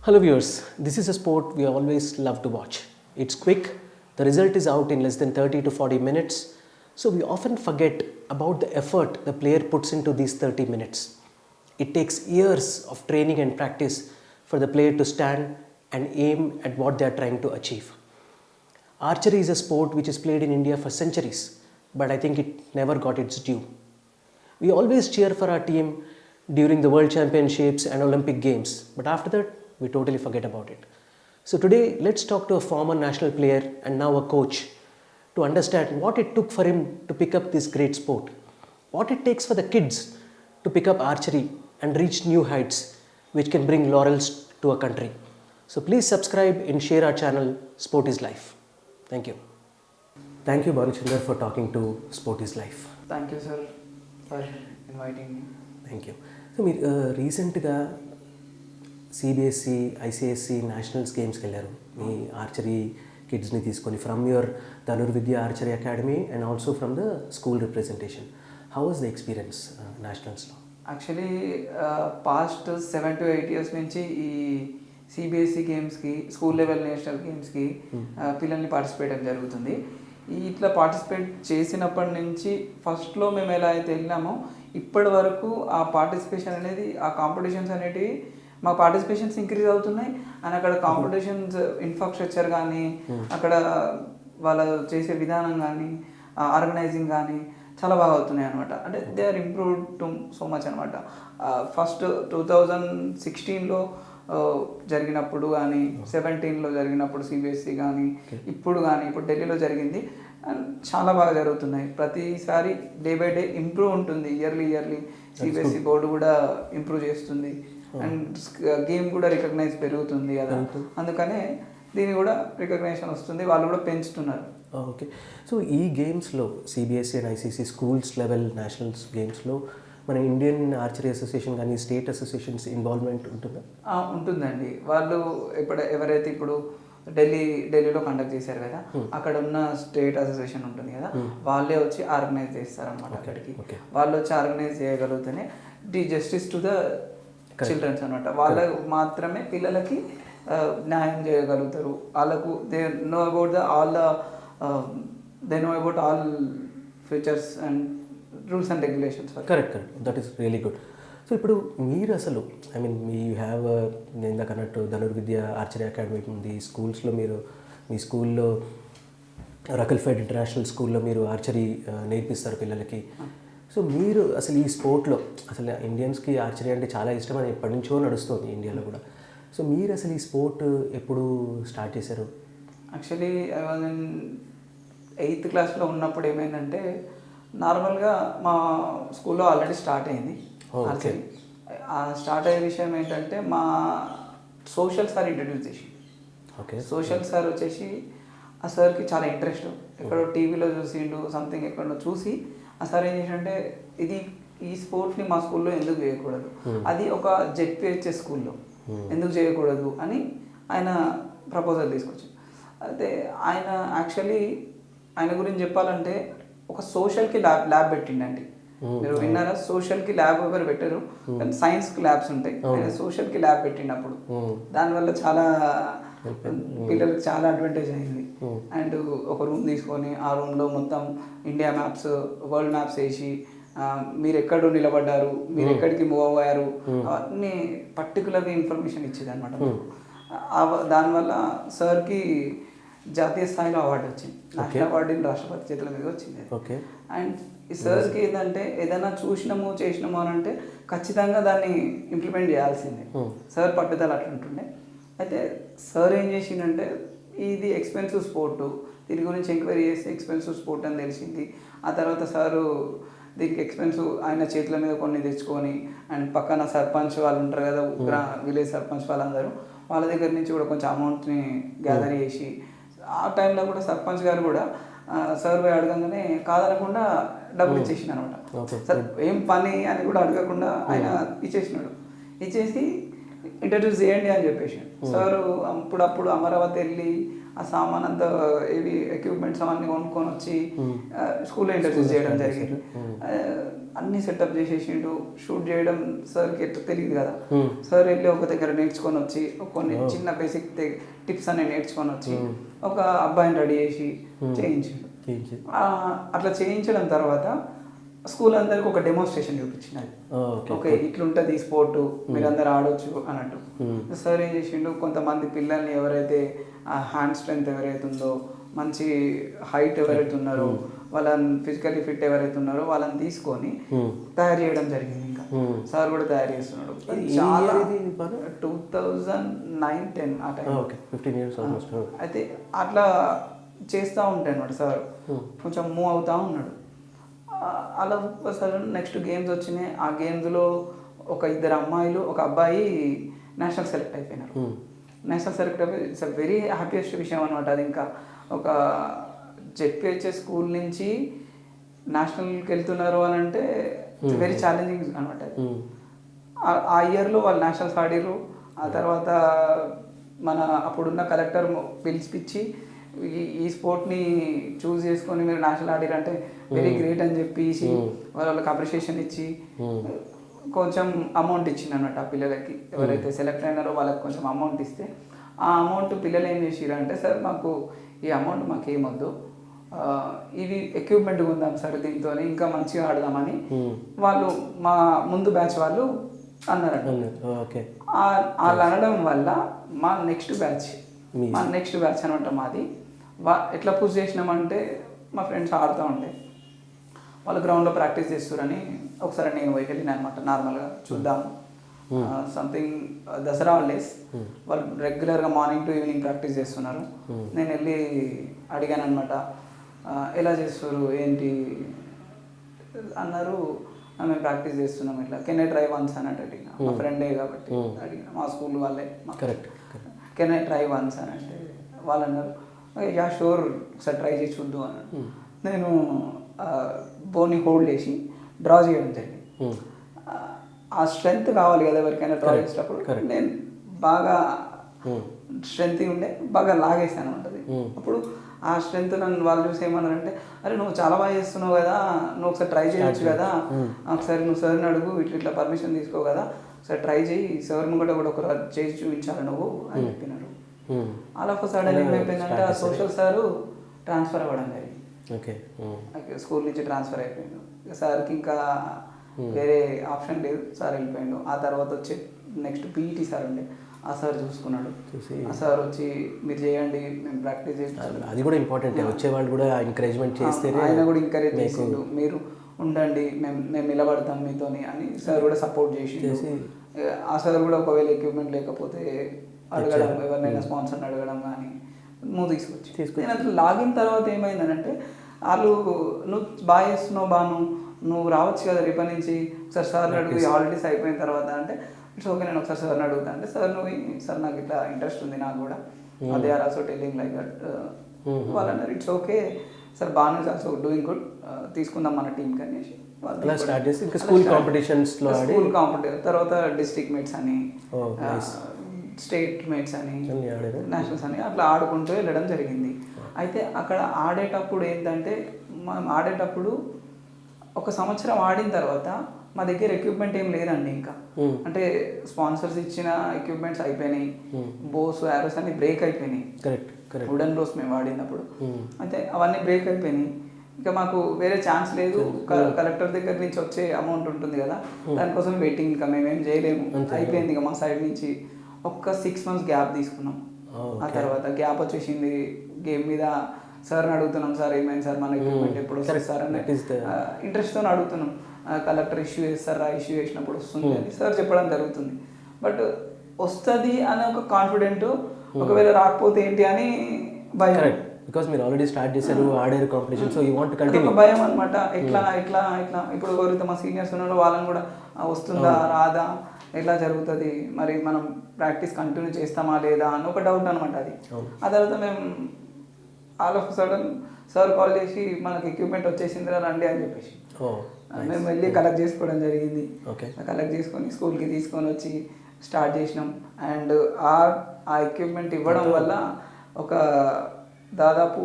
Hello viewers, this is a sport we always love to watch. It's quick, the result is out in less than 30 to 40 minutes, so we often forget about the effort the player puts into these 30 minutes. It takes years of training and practice for the player to stand and aim at what they are trying to achieve. Archery is a sport which is played in India for centuries, but I think it never got its due. We always cheer for our team during the World Championships and Olympic Games, but after that, we totally forget about it. So today, let's talk to a former national player and now a coach to understand what it took for him to pick up this great sport, what it takes for the kids to pick up archery and reach new heights which can bring laurels to a country. So please subscribe and share our channel, Sport is Life. Thank you. Thank you, Bhanuchandar, for talking to Sport is Life. Thank you, sir, for inviting me. Thank you so మీరు రీసెంట్గా CBSE ICSC nationals గేమ్స్కి వెళ్ళారు మీ archery కిడ్స్ని తీసుకొని from your Dhanurvidya archery academy and also from the school representation. How was the experience నేషనల్స్లో? Actually past 7 to 8 years నుంచి ఈ CBSE గేమ్స్కి, school level national గేమ్స్కి పిల్లల్ని పార్టిసిపేట్ జరుగుతుంది. ఇట్లా పార్టిసిపేట్ చేసినప్పటి నుంచి ఫస్ట్లో మేము ఎలా అయితే వెళ్ళినామో ఇప్పటి వరకు ఆ పార్టిసిపేషన్ అనేది, ఆ కాంపిటీషన్స్ అనేటివి మా పార్టిసిపేషన్స్ ఇంక్రీజ్ అవుతున్నాయి. అండ్ అక్కడ కాంపిటీషన్స్ ఇన్ఫ్రాస్ట్రక్చర్ కానీ, అక్కడ వాళ్ళు చేసే విధానం కానీ, ఆర్గనైజింగ్ కానీ చాలా బాగా అవుతున్నాయి అనమాట. అంటే they are improved too so much అనమాట. ఫస్ట్ 2016లో జరిగినప్పుడు కానీ, 17లో జరిగినప్పుడు సిబిఎస్ఈ కానీ, ఇప్పుడు ఢిల్లీలో జరిగింది. అండ్ చాలా బాగా జరుగుతున్నాయి. ప్రతిసారి డే బై డే ఇంప్రూవ్ ఉంటుంది. ఇయర్లీ సిబిఎస్ఈ బోర్డు కూడా ఇంప్రూవ్ చేస్తుంది. అండ్ గేమ్ కూడా రికగ్నైజ్ పెరుగుతుంది కదా, అందుకనే దీని కూడా రికగ్నైజేషన్ వస్తుంది, వాళ్ళు కూడా పెంచుతున్నారు. ఓకే. సో ఈ గేమ్స్లో CBSE and ICC schools level nationals గేమ్స్లో మన ఇండియన్ ఆర్చరీ అసోసియేషన్ కానీ స్టేట్ అసోసియేషన్స్ ఇన్వాల్వ్మెంట్ ఉంటుందా? ఉంటుందండి. వాళ్ళు ఎవరైతే ఇప్పుడు ఢిల్లీలో కండక్ట్ చేశారు కదా, అక్కడ ఉన్న స్టేట్ అసోసియేషన్ ఉంటుంది కదా, వాళ్ళే వచ్చి ఆర్గనైజ్ చేస్తారనమాట. అక్కడికి వాళ్ళు వచ్చి ఆర్గనైజ్ చేయగలిగితేనే the justice to the children's అనమాట. వాళ్ళకు మాత్రమే పిల్లలకి న్యాయం చేయగలుగుతారు. వాళ్ళకు they know about all futures and rules and regulations. Correct, that is really good. So ఇప్పుడు మీరు అసలు యూ హ్యావ్ నేను ఇందాక అన్నట్టు ధనుర్విద్య ఆర్చరీ అకాడమీ ఉంది, స్కూల్స్లో మీరు మీ స్కూల్లో రకల్ఫెడ్ ఇంటర్నేషనల్ స్కూల్లో మీరు ఆర్చరీ నేర్పిస్తారు పిల్లలకి. సో మీరు అసలు ఈ స్పోర్ట్లో అసలు ఇండియన్స్కి ఆర్చరీ అంటే చాలా ఇష్టం అని ఎప్పటి నుంచో నడుస్తుంది ఇండియాలో కూడా. సో మీరు అసలు ఈ స్పోర్ట్ ఎప్పుడు స్టార్ట్ చేశారు? Actually I was in 8th క్లాస్లో ఉన్నప్పుడు ఏమైందంటే, నార్మల్గా మా స్కూల్లో ఆల్రెడీ స్టార్ట్ అయింది ఆర్చరీ. స్టార్ట్ అయ్యే విషయం ఏంటంటే, మా సోషల్ సార్ ఇంట్రడ్యూస్ చేసి, సోషల్ సార్ వచ్చేసి ఆ సార్కి చాలా ఇంట్రెస్ట్. ఎక్కడో టీవీలో చూసిండు, సంథింగ్ ఎక్కడో చూసి ఆ సార్ ఏం చేసిందంటే, ఈ స్పోర్ట్ని మా స్కూల్లో ఎందుకు చేయకూడదు, అది ఒక జెడ్పిహెచ్ఎస్ స్కూల్లో ఎందుకు చేయకూడదు అని ఆయన ప్రపోజల్ తీసుకొచ్చారు. అయితే ఆయన గురించి చెప్పాలంటే ఒక సోషల్కి ల్యాబ్ పెట్టిండండి. మీరు విన్నారా? సోషల్కి ల్యాబ్ ఎవరు పెట్టారు, కానీ సైన్స్కి ల్యాబ్స్ ఉంటాయి. ఆయన సోషల్కి ల్యాబ్ పెట్టినప్పుడు దానివల్ల చాలా పిల్లలకు చాలా అడ్వాంటేజ్ అయింది. అండ్ ఒక రూమ్ తీసుకొని ఆ రూమ్లో మొత్తం ఇండియా మ్యాప్స్, వరల్డ్ మ్యాప్స్ వేసి మీరు ఎక్కడ నిలబడ్డారు, మీరు ఎక్కడికి మూవ్ అయ్యారు, అవన్నీ పర్టికులర్గా ఇన్ఫర్మేషన్ ఇచ్చేది అనమాట. దానివల్ల సార్కి జాతీయ స్థాయిలో అవార్డు వచ్చింది. నేషనల్ అవార్డు రాష్ట్రపతి చేతుల మీద వచ్చింది. అండ్ ఈ సార్కి ఏంటంటే, ఏదైనా చేసినాము అని అంటే ఖచ్చితంగా దాన్ని ఇంప్లిమెంట్ చేయాల్సిందే. సార్ పట్టుదల అట్లుంటుండే. అయితే సార్ ఏం చేసిందంటే, ఇది ఎక్స్పెన్సివ్ స్పోర్టు, దీని గురించి ఎంక్వైరీ చేస్తే ఎక్స్పెన్సివ్ స్పోర్ట్ అని తెలిసింది. ఆ తర్వాత సారు దీనికి ఎక్స్పెన్సివ్ ఆయన చేతుల మీద కొన్ని తెచ్చుకొని, అండ్ పక్కన సర్పంచ్ వాళ్ళు ఉంటారు కదా, విలేజ్ సర్పంచ్ వాళ్ళందరూ, వాళ్ళ దగ్గర నుంచి కూడా కొంచెం అమౌంట్ని గ్యాదర్ చేసి, ఆ టైంలో కూడా సర్పంచ్ గారు కూడా సర్వే అడగంగానే కాదనకుండా డబ్బులు ఇచ్చేసిన అనమాట. సార్ ఏం పని అని కూడా అడగకుండా ఆయన ఇచ్చేసి ఇంట్రడ్యూస్ చేయండి అని చెప్పేసి. సార్ అప్పుడప్పుడు అమరావతి వెళ్ళి ఆ సామాన్ అంతా ఇవి ఎక్విప్మెంట్స్ అవన్నీ కొనుక్కొని వచ్చి స్కూల్లో ఇంట్రడ్యూస్ చేయడం జరిగింది. అన్నీ సెటప్ చేసేసిండు. షూట్ చేయడం సార్కి ఎట్లా తెలియదు కదా, సార్ వెళ్ళి ఒక దగ్గర నేర్చుకొని వచ్చి కొన్ని చిన్న బేసిక్ టిప్స్ అన్ని నేర్చుకొని వచ్చి ఒక అబ్బాయిని రెడీ చేసి చేయించిండు. అట్లా చేయించడం తర్వాత స్కూల్ అందరికి ఒక డెమోన్స్ట్రేషన్ చూపించినది. ఓకే ఇట్లుంటుంది ఈ స్పోర్ట్, మీరందరూ ఆడొచ్చు అన్నట్టు. సార్ ఏం చేసిండు, కొంతమంది పిల్లల్ని ఎవరైతే హ్యాండ్ స్ట్రెంగ్త్ ఎవరైతే ఉందో, మంచి హైట్ ఎవరైతే ఉన్నారో, వాళ్ళని ఫిజికల్లీ ఫిట్ ఎవరైతే ఉన్నారో వాళ్ళని తీసుకొని తయారు చేయడం జరిగింది. ఇంకా సార్ కూడా తయారు చేస్తున్నాడు. చాలా 2009-10 ఆ టైం. అయితే అట్లా చేస్తూ ఉంటాయి అనమాట సార్. కొంచెం మూవ్ అవుతూ ఉన్నాడు. అలా సార్ నెక్స్ట్ గేమ్స్ వచ్చినాయి. ఆ గేమ్స్లో ఒక 2 అమ్మాయిలు ఒక అబ్బాయి నేషనల్ సెలెక్ట్ అయిపోయినారు. నేషనల్ సెలెక్ట్ అయిపోయి ఇట్స్ అ వెరీ హ్యాపీయెస్ట్ విషయం అనమాట. అది ఇంకా ఒక జెడ్పిహెచ్ఎస్ స్కూల్ నుంచి నేషనల్కి వెళ్తున్నారు అని అంటే వెరీ ఛాలెంజింగ్ అనమాట. ఆ ఇయర్లో వాళ్ళు నేషనల్స్ ఆడిర్రు. ఆ తర్వాత మన అప్పుడున్న కలెక్టర్ పిలిచిపిచ్చి ఈ స్పోర్ట్ని చూస్ చేసుకొని మీరు నేషనల్ ఆడిరంటే వెరీ గ్రేట్ అని చెప్పేసి వాళ్ళకి అప్రిషియేషన్ ఇచ్చి కొంచెం అమౌంట్ ఇచ్చింది అన్నమాట. ఆ పిల్లలకి ఎవరైతే సెలెక్ట్ అయినారో వాళ్ళకి కొంచెం అమౌంట్ ఇస్తే, ఆ అమౌంట్ పిల్లలు ఏం చేసిరు అంటే, సార్ మాకు ఈ అమౌంట్ మాకేమొద్దు, ఇవి ఎక్విప్మెంట్ ఉందాం సార్, దీంతో ఇంకా మంచిగా ఆడదామని వాళ్ళు మా ముందు బ్యాచ్ వాళ్ళు అన్నారంట. వాళ్ళు అనడం వల్ల మా నెక్స్ట్ బ్యాచ్ అనమాట మాది. ఎట్లా పుష్ చేసినామంటే, మా ఫ్రెండ్స్ ఆడుతూ ఉంటే వాళ్ళు గ్రౌండ్లో ప్రాక్టీస్ చేస్తారని ఒకసారి నేను వెళ్ళిన అనమాట. నార్మల్గా చూద్దాం సంథింగ్ దసరా హాలిడేస్, వాళ్ళు రెగ్యులర్గా మార్నింగ్ టు ఈవినింగ్ ప్రాక్టీస్ చేస్తున్నారు. నేను వెళ్ళి అడిగాను అనమాట, ఎలా చేస్తారు ఏంటి అన్నారు. మేము ప్రాక్టీస్ చేస్తున్నాం ఇట్లా, కెన్ ఐ ట్రై వన్స్ అని అడిగిన. మా ఫ్రెండే కాబట్టి అడిగిన, మా స్కూల్ వాళ్ళే. కెన్ ఐ ట్రై వన్స్ అని అంటే వాళ్ళు అన్నారు, యా షూర్ ఒకసారి ట్రై చేసి చూద్దు అన్నాడు. నేను బోని హోల్డ్ చేసి డ్రా చేయడం జరిగింది. ఆ స్ట్రెంగ్త్ కావాలి కదా ఎవరికైనా డ్రా చేసేటప్పుడు. నేను బాగా స్ట్రెంగ్త్ ఉండే బాగా లాగేసాను ఉంటుంది. అప్పుడు ఆ స్ట్రెంగ్త్ నన్ను వాళ్ళు చూసి ఏమన్నారంటే, అరే నువ్వు చాలా బాగా చేస్తున్నావు కదా, నువ్వు ఒకసారి ట్రై చేయొచ్చు కదా, ఒకసారి నువ్వు సార్ని అడుగు, ఇట్లా పర్మిషన్ తీసుకో కదా, ఒకసారి ట్రై చేయి, సార్ని కూడా ఒక చేసి చూపించాలి నువ్వు అని చెప్పినారు. అలా ఒక సడన్ ఏమైపోయిందంటే, ఆ సోషల్ సారు ట్రాన్స్ఫర్ అవ్వడం జరిగింది. స్కూల్ నుంచి ట్రాన్స్ఫర్ అయిపోయిండు. సార్కి ఇంకా వేరే ఆప్షన్ లేదు, సార్ వెళ్ళిపోయిండు. ఆ తర్వాత వచ్చి నెక్స్ట్ పీఈటీ సార్ ఉండే, ఆ సార్ చూసుకున్నాడు. ఆ సార్ వచ్చి మీరు చేయండి, మేము ప్రాక్టీస్ చేస్తాం. అది కూడా ఇంపార్టెంట్, వచ్చేవాళ్ళు కూడా ఎంకరేజ్మెంట్ చేస్తే ఆయన కూడా ఎంకరేజ్ చేసిండు, మీరు ఉండండి, మేము నిలబడతాం మీతోని అని సార్ కూడా సపోర్ట్ చేసి. ఆ సార్ కూడా ఒకవేళ ఎక్విప్మెంట్ లేకపోతే అడగడం, ఎవరినైనా స్పాన్సర్ని అడగడం కానీ నువ్వు తీసుకొచ్చి. నేను అట్లా లాగిన తర్వాత ఏమైందనంటే, వాళ్ళు నువ్వు బాగా చేస్తున్నావు బాను, నువ్వు రావచ్చు కదా రేపటి నుంచి, ఒకసారి సార్ని అడుగు హాలిడేస్ అయిపోయిన తర్వాత అంటే, ఇట్స్ ఓకే నేను ఒకసారి సార్ని అడుగుతా అంటే, సార్ నువ్వు సార్ నాకు ఇట్లా ఇంట్రెస్ట్ ఉంది నాకు కూడా, అదే are also telling like that. వాళ్ళు అన్నారు it's okay sir, Bhanu is also doing good, తీసుకుందాం మన టీంకి అనేసి స్కూల్ కాంపిటీషన్స్లో తర్వాత డిస్ట్రిక్ట్ మేట్స్ అని, స్టేట్ మేట్స్ అని, నేషనల్స్ అని అట్లా ఆడుకుంటూ వెళ్ళడం జరిగింది. అయితే అక్కడ ఆడేటప్పుడు ఏంటంటే, మనం ఆడేటప్పుడు 1 సంవత్సరం ఆడిన తర్వాత మా దగ్గర ఎక్విప్మెంట్ ఏం లేదండి ఇంకా. అంటే స్పాన్సర్స్ ఇచ్చిన ఎక్విప్మెంట్స్ అయిపోయినాయి, బోస్ యారోస్ అన్ని బ్రేక్ అయిపోయినాయి. వుడెన్ బోస్ మేము వాడినప్పుడు అయితే అవన్నీ బ్రేక్ అయిపోయినాయి. ఇంకా మాకు వేరే ఛాన్స్ లేదు, కలెక్టర్ దగ్గర నుంచి వచ్చే అమౌంట్ ఉంటుంది కదా, దానికోసం వెయిటింగ్. ఇంకా మేమేం చేయలేము, అయిపోయింది. ఇంకా మా సైడ్ నుంచి ఒక 6 months గ్యాప్ తీసుకున్నాం. ఆ తర్వాత గ్యాప్ వచ్చేసింది. గేమ్ మీద సార్ని అడుగుతున్నాం, సార్ ఏమైంది సార్, మన ఎక్విప్మెంట్ ఎప్పుడు వస్తుంది సార్ అని ఇంట్రెస్ట్తో అడుగుతున్నాం. కలెక్టర్ ఇష్యూ చేస్తారా, ఇష్యూ చేసినప్పుడు వస్తుంది అని సార్ చెప్పడం జరుగుతుంది. బట్ వస్తుంది అనే ఒక కాన్ఫిడెంట్, ఒకవేళ రాకపోతే ఏంటి అని భయం. బికాస్ మీరు ఆల్రెడీ స్టార్ట్ చేశారు, ఆడారు competition, so you want to continue. భయం అనమాట. ఎట్లా ఇప్పుడు ఎవరైతే మా సీనియర్స్ ఉన్నారో వాళ్ళని కూడా వస్తుందా రాదా, ఎట్లా జరుగుతుంది, మరి మనం ప్రాక్టీస్ కంటిన్యూ చేస్తామా లేదా అని ఒక డౌట్ అనమాట అది. ఆ తర్వాత మేము all of sudden sir call చేసి మనకి ఎక్విప్మెంట్ వచ్చేసిందిరా రండి అని చెప్పేసి మేము వెళ్ళి కలెక్ట్ చేసుకోవడం జరిగింది. కలెక్ట్ చేసుకొని స్కూల్కి తీసుకొని వచ్చి స్టార్ట్ చేసినాం. అండ్ ఆ ఎక్విప్మెంట్ ఇవ్వడం వల్ల ఒక దాదాపు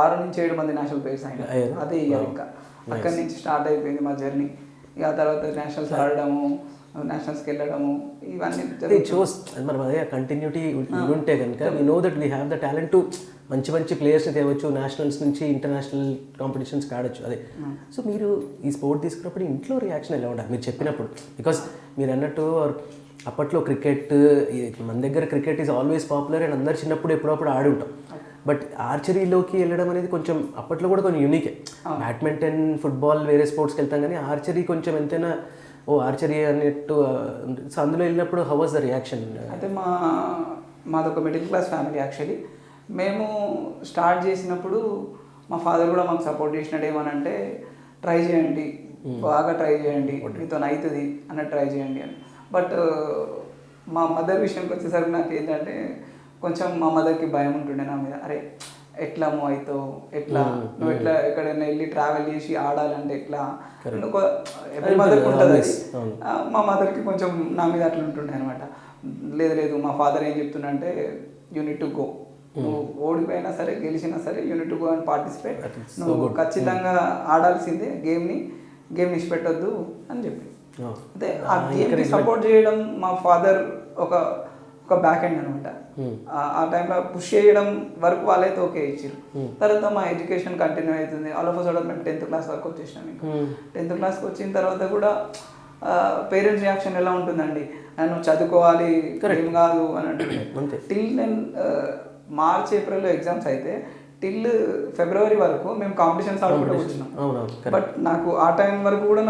6 నుంచి 7 మంది నేషనల్ ప్లేయర్స్ అయినారు అదే ఇయర్. ఇంకా అక్కడి నుంచి స్టార్ట్ అయిపోయింది మా జర్నీ. ఇక ఆ తర్వాత నేషనల్స్ ఆడడము, నేషనల్స్కి వెళ్ళడము, ఇవన్నీ షోస్ మనం అదే కంటిన్యూటీ ఉంటే కనుక we know that we have the talent to మంచి మంచి ప్లేయర్స్ని తేవచ్చు, నేషనల్స్ నుంచి ఇంటర్నేషనల్ కాంపిటీషన్స్కి ఆడొచ్చు. అదే సో మీరు ఈ స్పోర్ట్ తీసుకున్నప్పుడు ఇంట్లో రియాక్షన్ ఎలా ఉండాలి మీరు చెప్పినప్పుడు? బికాస్ మీరు అన్నట్టు అప్పట్లో క్రికెట్, మన దగ్గర cricket is always popular and అందరు చిన్నప్పుడు ఎప్పుడప్పుడు ఆడి ఉంటాం. బట్ ఆర్చరీలోకి వెళ్ళడం అనేది కొంచెం అప్పట్లో కూడా కొంచెం యూనికే. బ్యాడ్మింటన్, ఫుట్బాల్ వేరే స్పోర్ట్స్కి వెళ్తాం, కానీ ఆర్చరీ కొంచెం ఎంతైనా ఆర్చరీ అన్నట్టు. సో అందులో వెళ్ళినప్పుడు హౌ వాజ్ ద రియాక్షన్? అయితే మాదొక మిడిల్ క్లాస్ ఫ్యామిలీ యాక్చువల్లీ. మేము స్టార్ట్ చేసినప్పుడు మా ఫాదర్ కూడా మాకు సపోర్ట్ చేసినట్టు ఏమనంటే, ట్రై చేయండి, బాగా ట్రై చేయండి, మీతో అవుతుంది అన్నట్టు ట్రై చేయండి అని. బట్ మా మదర్ విషయానికి వచ్చేసరికి నాకు ఏంటంటే కొంచెం మా మదర్కి భయం ఉంటుండే నా మీద. అరే ఎట్లా మూవ్ అవుతావు, ఎట్లా నువ్వు ఎట్లా ఎక్కడైనా వెళ్ళి ట్రావెల్ చేసి ఆడాలంటే ఎట్లా, ఎవరి మదర్కి ఉంటుంది అది. మా మదర్కి కొంచెం నా మీద అట్లా ఉంటుండే అనమాట. లేదు మా ఫాదర్ ఏం చెప్తుండే, యూనిట్ టు గో, నువ్వు ఓడిపోయినా సరే గెలిచినా సరే unit to go and participate, నువ్వు ఖచ్చితంగా ఆడాల్సిందే గేమ్ ఇచ్చిపెట్టొద్దు అని చెప్పి. అదే ఆ గేమ్కి సపోర్ట్ చేయడం మా ఫాదర్ ఒక బ్యాక్ ఎండ్ అనమాట. ఆ టైంలో పుష్ చేయడం వరకు వాళ్ళైతే ఓకే ఇచ్చారు. తర్వాత మా ఎడ్యుకేషన్ కంటిన్యూ అవుతుంది. ఆల్ ఆఫ్ అ సడన్ మేము 10th క్లాస్ వరకు వచ్చేసినాం. ఇంకా 10th క్లాస్కి వచ్చిన తర్వాత కూడా పేరెంట్స్ రియాక్షన్ ఎలా ఉంటుందండి, నువ్వు చదువుకోవాలి ఏం కాదు అని అంటే. టిల్ నేను మార్చ్ ఏప్రిల్లో ఎగ్జామ్స్ అయితే టిల్ ఫిబ్రవరి వరకు మేము కాంపిటీషన్స్ ఆడుకుంటూ వచ్చినాం. బట్ నాకు ఆ టైం వరకు కూడా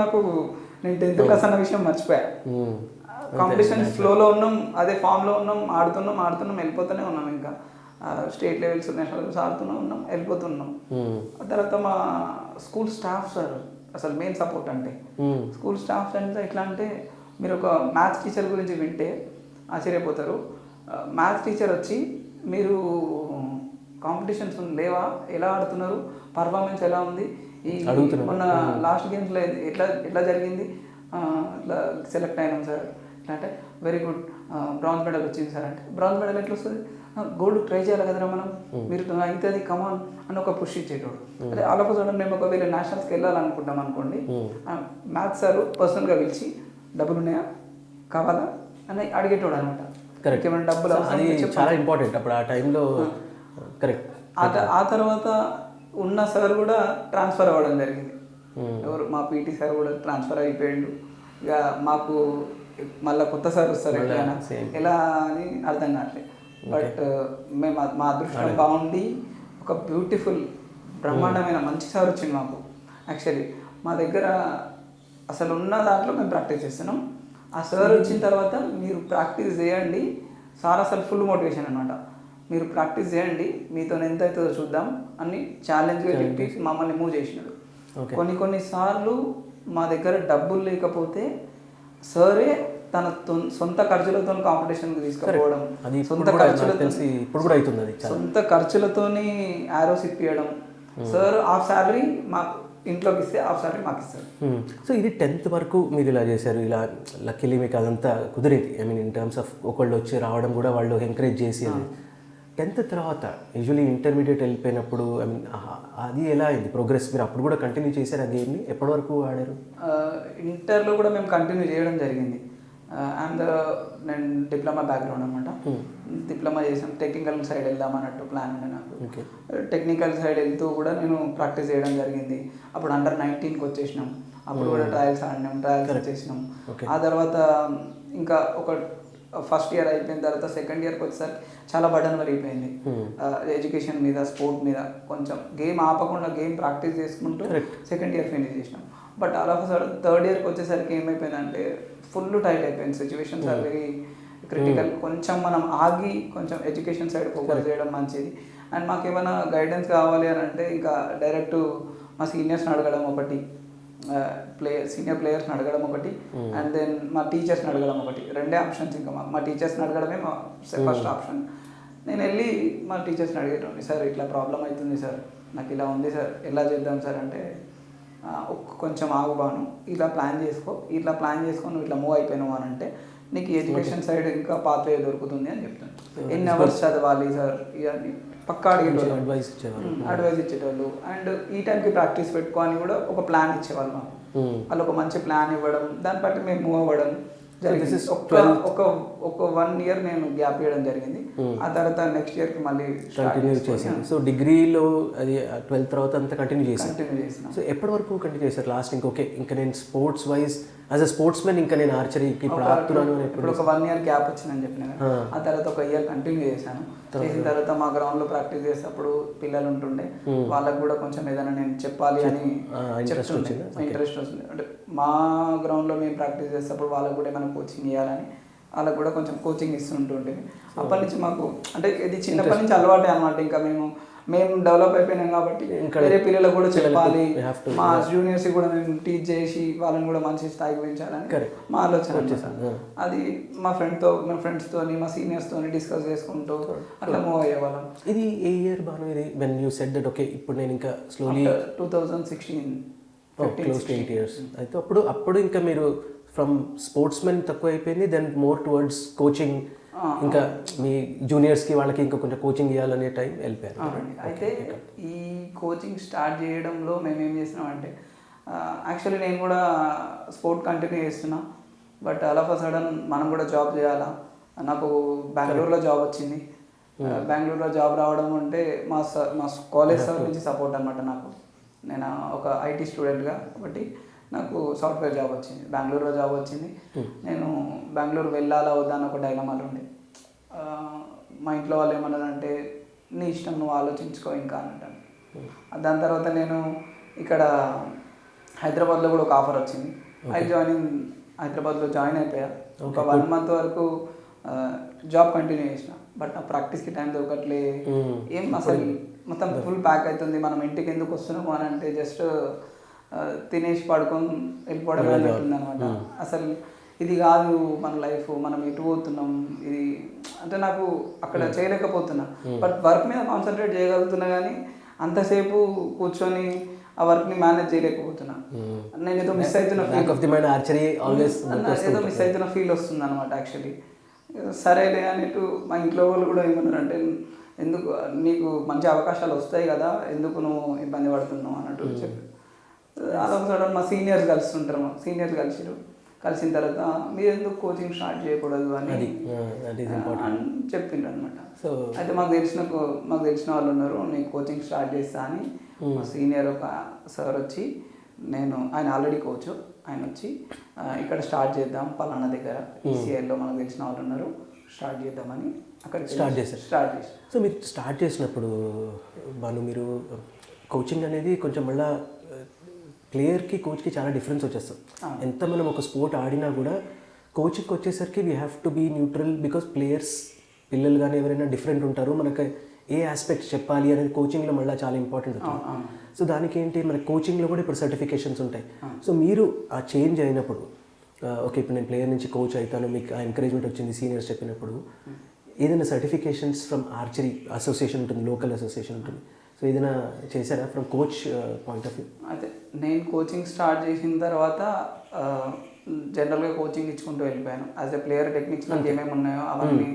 నేను 10th క్లాస్ అన్న విషయం మర్చిపోయా. కాంపిటీషన్స్ ఫ్లోలో ఉన్నాం, అదే ఫామ్లో ఉన్నాం, ఆడుతున్నాం వెళ్ళిపోతూనే ఉన్నాం. ఇంకా స్టేట్ లెవెల్స్, నేషనల్ లెవెల్స్ ఆడుతూనే ఉన్నాం, వెళ్ళిపోతున్నాం. తర్వాత మా స్కూల్ స్టాఫ్ సార్ అసలు మెయిన్ సపోర్ట్ అంటే, స్కూల్ స్టాఫ్ అంటే ఎట్లా అంటే, మీరు ఒక మ్యాథ్స్ టీచర్ గురించి వింటే ఆశ్చర్యపోతారు. మ్యాథ్స్ టీచర్ వచ్చి మీరు కాంపిటీషన్స్ లేవా, ఎలా ఆడుతున్నారు, పర్ఫార్మెన్స్ ఎలా ఉంది, ఈ మొన్న లాస్ట్ గేమ్స్లో ఎట్లా జరిగింది, ఇట్లా సెలెక్ట్ అయినాం సార్, ఎట్లా అంటే వెరీ గుడ్, బ్రాంజ్ మెడల్ వచ్చింది సార్ అంటే, బ్రాంజ్ మెడల్ ఎట్లా వస్తుంది, గోల్డ్ ట్రై చేయాలి కదరా మనం, మీరు అవుతుంది కమాన్ అని ఒక పుష్ ఇచ్చేటోడు. అదే ఆల్ ఆఫ్ సడన్ మేము ఒకవేళ నేషనల్స్కి వెళ్ళాలనుకుంటాం అనుకోండి, మ్యాథ్స్ సార్ పర్సనల్గా పిలిచి డబ్బులు ఉన్నాయా కావాలా అని అడిగేటోడు అనమాట. కరెక్ట్, ఏమైనా డబ్బులు చాలా ఇంపార్టెంట్ అప్పుడు ఆ టైంలో. కరెక్ట్. ఆ తర్వాత ఉన్న సార్ కూడా ట్రాన్స్ఫర్ అవ్వడం జరిగింది. ఎవరు మా పీటీ సార్ కూడా ట్రాన్స్ఫర్ అయిపోయాడు. ఇక మాకు మళ్ళీ కొత్త సార్ వస్తారు ఎలా అని అర్థం కావట్లేదు. బట్ మేము మా అదృష్టం బాగుండి ఒక బ్యూటిఫుల్ బ్రహ్మాండమైన మంచి సార్ వచ్చింది మాకు. యాక్చువల్లీ మా దగ్గర అసలు ఉన్న దాంట్లో మేము ప్రాక్టీస్ చేస్తున్నాం. ఆ సార్ వచ్చిన తర్వాత మీరు ప్రాక్టీస్ చేయండి సార్, అసలు ఫుల్ మోటివేషన్ అనమాట. మీరు ప్రాక్టీస్ చేయండి, మీతో ఎంత అవుతుందో చూద్దాం అని ఛాలెంజ్గా చెప్పి మమ్మల్ని మూవ్ చేసినాడు. కొన్నిసార్లు మా దగ్గర డబ్బులు లేకపోతే సరే తన సొంత ఖర్చులతో కాంపిటీషన్కి తీసుకుపోవడం, సొంత ఖర్చులతోని ఆరోస్ ఇప్పించడం. సార్ హాఫ్ శాలరీ మాకు ఇంట్లోకి ఇస్తే హాఫ్ శాలరీ మాకు ఇస్తారు. సో ఇది 10th వరకు మీరు ఇలా చేశారు. ఇలా లక్కీలీ మీకు అదంతా కుదిరింది. I mean in terms of ఒకళ్ళు వచ్చి రావడం కూడా వాళ్ళు ఎంకరేజ్ చేసేది. 10th తర్వాత యూజువలీ ఇంటర్మీడియట్ వెళ్ళిపోయినప్పుడు ఐ మీన్ అది ఎలా అయింది ప్రోగ్రెస్? మీరు అప్పుడు కూడా కంటిన్యూ చేశారు ఆ గేమ్ని? ఎప్పటి వరకు ఆడారు? ఇంటర్లో కూడా మేము కంటిన్యూ చేయడం జరిగింది. అండ్ నేను డిప్లొమా బ్యాక్గ్రౌండ్ అనమాట. డిప్లొమా చేసాం, టెక్నికల్ సైడ్ వెళ్దాం అన్నట్టు ప్లాన్ ఉండే నాకు. టెక్నికల్ సైడ్ వెళ్తూ కూడా నేను ప్రాక్టీస్ చేయడం జరిగింది. అప్పుడు అండర్ 19కి వచ్చేసినాం. అప్పుడు కూడా ట్రయల్స్ ఆడినాం, ట్రయల్స్ వచ్చేసినాం. ఆ తర్వాత ఇంకా ఒక ఫస్ట్ ఇయర్ అయిపోయిన తర్వాత సెకండ్ ఇయర్కి వచ్చేసరికి చాలా బర్డన్ పెరిగిపోయింది ఎడ్యుకేషన్ మీద, స్పోర్ట్ మీద. కొంచెం గేమ్ ఆపకుండా గేమ్ ప్రాక్టీస్ చేసుకుంటూ సెకండ్ ఇయర్ ఫినిష్ చేసినాం. బట్ అలా థర్డ్ ఇయర్కి వచ్చేసరికి ఏమైపోయిందంటే ఫుల్ టైట్ అయిపోయింది. Situations are very critical. కొంచెం మనం ఆగి కొంచెం ఎడ్యుకేషన్ సైడ్ ఫోకస్ చేయడం మంచిది. అండ్ మాకు ఏమైనా గైడెన్స్ కావాలి అని అంటే ఇంకా డైరెక్ట్ మా సీనియర్స్ని అడగడం ఒకటి, సీనియర్ ప్లేయర్స్ని అడగడం ఒకటి, అండ్ దెన్ మా టీచర్స్ని అడగడం ఒకటి. రెండే ఆప్షన్స్. ఇంకా మా టీచర్స్ని అడగడమే మా ఫస్ట్ ఆప్షన్. నేను వెళ్ళి మా టీచర్స్ని అడిగేటోని, సార్ ఇట్లా ప్రాబ్లం అవుతుంది సార్, నాకు ఇలా ఉంది సార్, ఎలా చేద్దాం సార్ అంటే, కొంచెం ఆగుబాను, ఇలా ప్లాన్ చేసుకో, ఇట్లా ప్లాన్ చేసుకొని నువ్వు ఇట్లా మూవ్ అయిపోయినావు అని అంటే నీకు ఎడ్యుకేషన్ సైడ్ ఇంకా పాత్వే దొరుకుతుంది అని చెప్తాను. ఎన్ని అవర్స్ చదవాలి సార్ ఇవన్నీ పక్కా అడిగేటోళ్ళు, అడ్వైస్ ఇచ్చేటోళ్ళు. అండ్ ఈ టైంకి ప్రాక్టీస్ పెట్టుకో అని కూడా ఒక ప్లాన్ ఇచ్చేవాళ్ళు మాకు. వాళ్ళు ఒక మంచి ప్లాన్ ఇవ్వడం, దాన్ని బట్టి మేము మూవ్ అవ్వడం జరిగింది. ఒక 1 year నేను గ్యాప్ ఇవ్వడం జరిగింది. ఆ తర్వాత నెక్స్ట్ ఇయర్కి మళ్ళీ కంటిన్యూ చేశాను. సో డిగ్రీలో అది 12th తర్వాత అంతా కంటిన్యూ చేశాను. సో ఎప్పటి వరకు కంటిన్యూ చేశారు లాస్ట్? ఇంకా నేను sports wise as a sports men ఇంకా నేను ఆర్చరీకి ప్రాప్తున్నాను అని ఇప్పుడు ఒక 1 year గ్యాప్ వచ్చిందని చెప్పిన. ఆ తర్వాత ఒక ఇయర్ కంటిన్యూ చేశాను. చేసిన తర్వాత మా గ్రౌండ్లో ప్రాక్టీస్ చేసేటప్పుడు పిల్లలు ఉంటుండే, వాళ్ళకు కూడా కొంచెం ఏదైనా నేను చెప్పాలి అని ఇంట్రెస్ట్ వస్తుంది. అంటే మా గ్రౌండ్లో మేము ప్రాక్టీస్ చేసేటప్పుడు వాళ్ళకు కూడా ఏమైనా కోచింగ్ ఇవ్వాలని వాళ్ళకు కూడా కొంచెం కోచింగ్ ఇస్తుంటుంటే అప్పటి నుంచి మాకు అంటే ఇది చిన్నప్పటి నుంచి అలవాటే అనమాట. ఇంకా మేము డెవలప్ అయిపోయినాం కాబట్టి వేరే పిల్లలకు కూడా చెప్పాలి, మా జూనియర్స్ కూడా మేము టీచ్ చేసి వాళ్ళని కూడా మంచి స్థాయికి పెంచాలని మా ఆలోచన. అది మా ఫ్రెండ్స్తో మా సీనియర్స్తో డిస్కస్ చేసుకుంటూ అట్లా మూవ్ అయ్యేవాళ్ళం. ఇది ఏ ఇయర్ బాను? ఇది when you said that okay ఇప్పుడు నేను ఇంకా స్లోలీ 2016 క్లోజ్ టు 8 years అయితే అప్పుడు ఇంకా మీరు ఫ్రమ్ స్పోర్ట్స్ మెన్ తక్కువ అయిపోయింది, దెన్ మోర్ టువర్డ్స్ కోచింగ్, ఇంకా మీ జూనియర్స్కి వాళ్ళకి ఇంకా కొంచెం కోచింగ్ ఇవ్వాలనే టైం వెళ్ళిపోయారు. అయితే ఈ కోచింగ్ స్టార్ట్ చేయడంలో మేము ఏం చేసినామంటే యాక్చువల్లీ నేను కూడా స్పోర్ట్ కంటిన్యూ చేస్తున్నా, but all of a sudden మనం కూడా జాబ్ చేయాలా. నాకు బెంగళూరులో జాబ్ వచ్చింది. బెంగళూరులో జాబ్ రావడం అంటే మా కాలేజ్ సార్ నుంచి సపోర్ట్ అనమాట. నేను ఒక ఐటీ స్టూడెంట్గా కాబట్టి నాకు సాఫ్ట్వేర్ జాబ్ వచ్చింది, బెంగళూరులో జాబ్ వచ్చింది. నేను బెంగళూరు వెళ్ళాలా వద్దా అని ఒక డైలమాలో ఉండే. మా ఇంట్లో వాళ్ళు ఏమన్నారంటే నీ ఇష్టం, నువ్వు ఆలోచించుకో ఇంకా అని అంటాను. దాని తర్వాత నేను ఇక్కడ హైదరాబాద్లో కూడా ఒక ఆఫర్ వచ్చింది. హైదరాబాద్లో జాయిన్ అయిపోయా. ఒక 1 month వరకు జాబ్ కంటిన్యూ చేసిన, బట్ నా ప్రాక్టీస్కి టైం దొరకట్లే. ఏం అసలు మొత్తం ఫుల్ ప్యాక్ అవుతుంది. మనం ఇంటికి ఎందుకు వస్తున్నాము అని అంటే జస్ట్ తినేసి పడుకొని వెళ్ళిపోవడం అన్నట్టుంది అనమాట. అసలు ఇది కాదు మన లైఫ్, మనం ఎటు పోతున్నాం ఇది అంటే నాకు అక్కడ చేయలేకపోతున్నా. బట్ వర్క్ మీద కాన్సన్ట్రేట్ చేయగలుగుతున్నా, కానీ అంతసేపు కూర్చొని ఆ వర్క్ని మేనేజ్ చేయలేకపోతున్నా. నేను ఏదో మిస్ అవుతున్న ఫీల్ వస్తుంది అనమాట యాక్చువల్లీ. సరేలే అన్నట్టు మా ఇంట్లో వాళ్ళు కూడా ఏమన్నారంటే ఎందుకు నీకు మంచి అవకాశాలు వస్తాయి కదా, ఎందుకు నువ్వు ఇబ్బంది పడుతున్నావు అన్నట్టు చెప్పి అదొకసారి మా సీనియర్స్ కలుస్తుంటారు. సీనియర్స్ కలిసిన తర్వాత మీరు ఎందుకు కోచింగ్ స్టార్ట్ చేయకూడదు అని చెప్పిండ్రు అనమాట. అయితే మాకు తెలిసిన వాళ్ళు ఉన్నారు, నేను కోచింగ్ స్టార్ట్ చేస్తా అని మా సీనియర్ ఒక సార్ వచ్చి, ఆయన ఆల్రెడీ కోచ్, ఆయన వచ్చి ఇక్కడ స్టార్ట్ చేద్దాం పలానా దగ్గర ఈసీఐలో మనకు తెలిసిన వాళ్ళు ఉన్నారు, స్టార్ట్ చేద్దామని అక్కడ స్టార్ట్ చేశారు. సో మీరు స్టార్ట్ చేసినప్పుడు మీరు కోచింగ్ అనేది కొంచెం మళ్ళీ ప్లేయర్కి కోచ్కి చాలా డిఫరెన్స్ వచ్చేస్తుంది. ఎంత మనం ఒక స్పోర్ట్ ఆడినా కూడా కోచింగ్కి వచ్చేసరికి we have to be neutral, because players పిల్లలు కానీ ఎవరైనా డిఫరెంట్ ఉంటారు. మనకి ఏ ఆస్పెక్ట్స్ చెప్పాలి అనేది కోచింగ్లో మళ్ళీ చాలా ఇంపార్టెంట్ అవుతుంది. సో దానికి ఏంటి, మన కోచింగ్లో కూడా ఇప్పుడు సర్టిఫికేషన్స్ ఉంటాయి. సో మీరు ఆ చేంజ్ అయినప్పుడు ఓకే ఇప్పుడు నేను ప్లేయర్ నుంచి కోచ్ అవుతాను, మీకు ఆ ఎంకరేజ్మెంట్ వచ్చింది సీనియర్స్ చెప్పినప్పుడు, ఏదైనా సర్టిఫికేషన్స్ ఫ్రమ్ ఆర్చరీ అసోసియేషన్ ఉంటుంది, లోకల్ అసోసియేషన్ ఉంటుంది, సో ఏదైనా చేశారా from coach point of view? అయితే నేను కోచింగ్ స్టార్ట్ చేసిన తర్వాత జనరల్గా కోచింగ్ ఇచ్చుకుంటూ వెళ్ళిపోయాను. యాజ్ ఎ ప్లేయర్ టెక్నిక్స్ నాకు ఏమేమి ఉన్నాయో అవన్నీ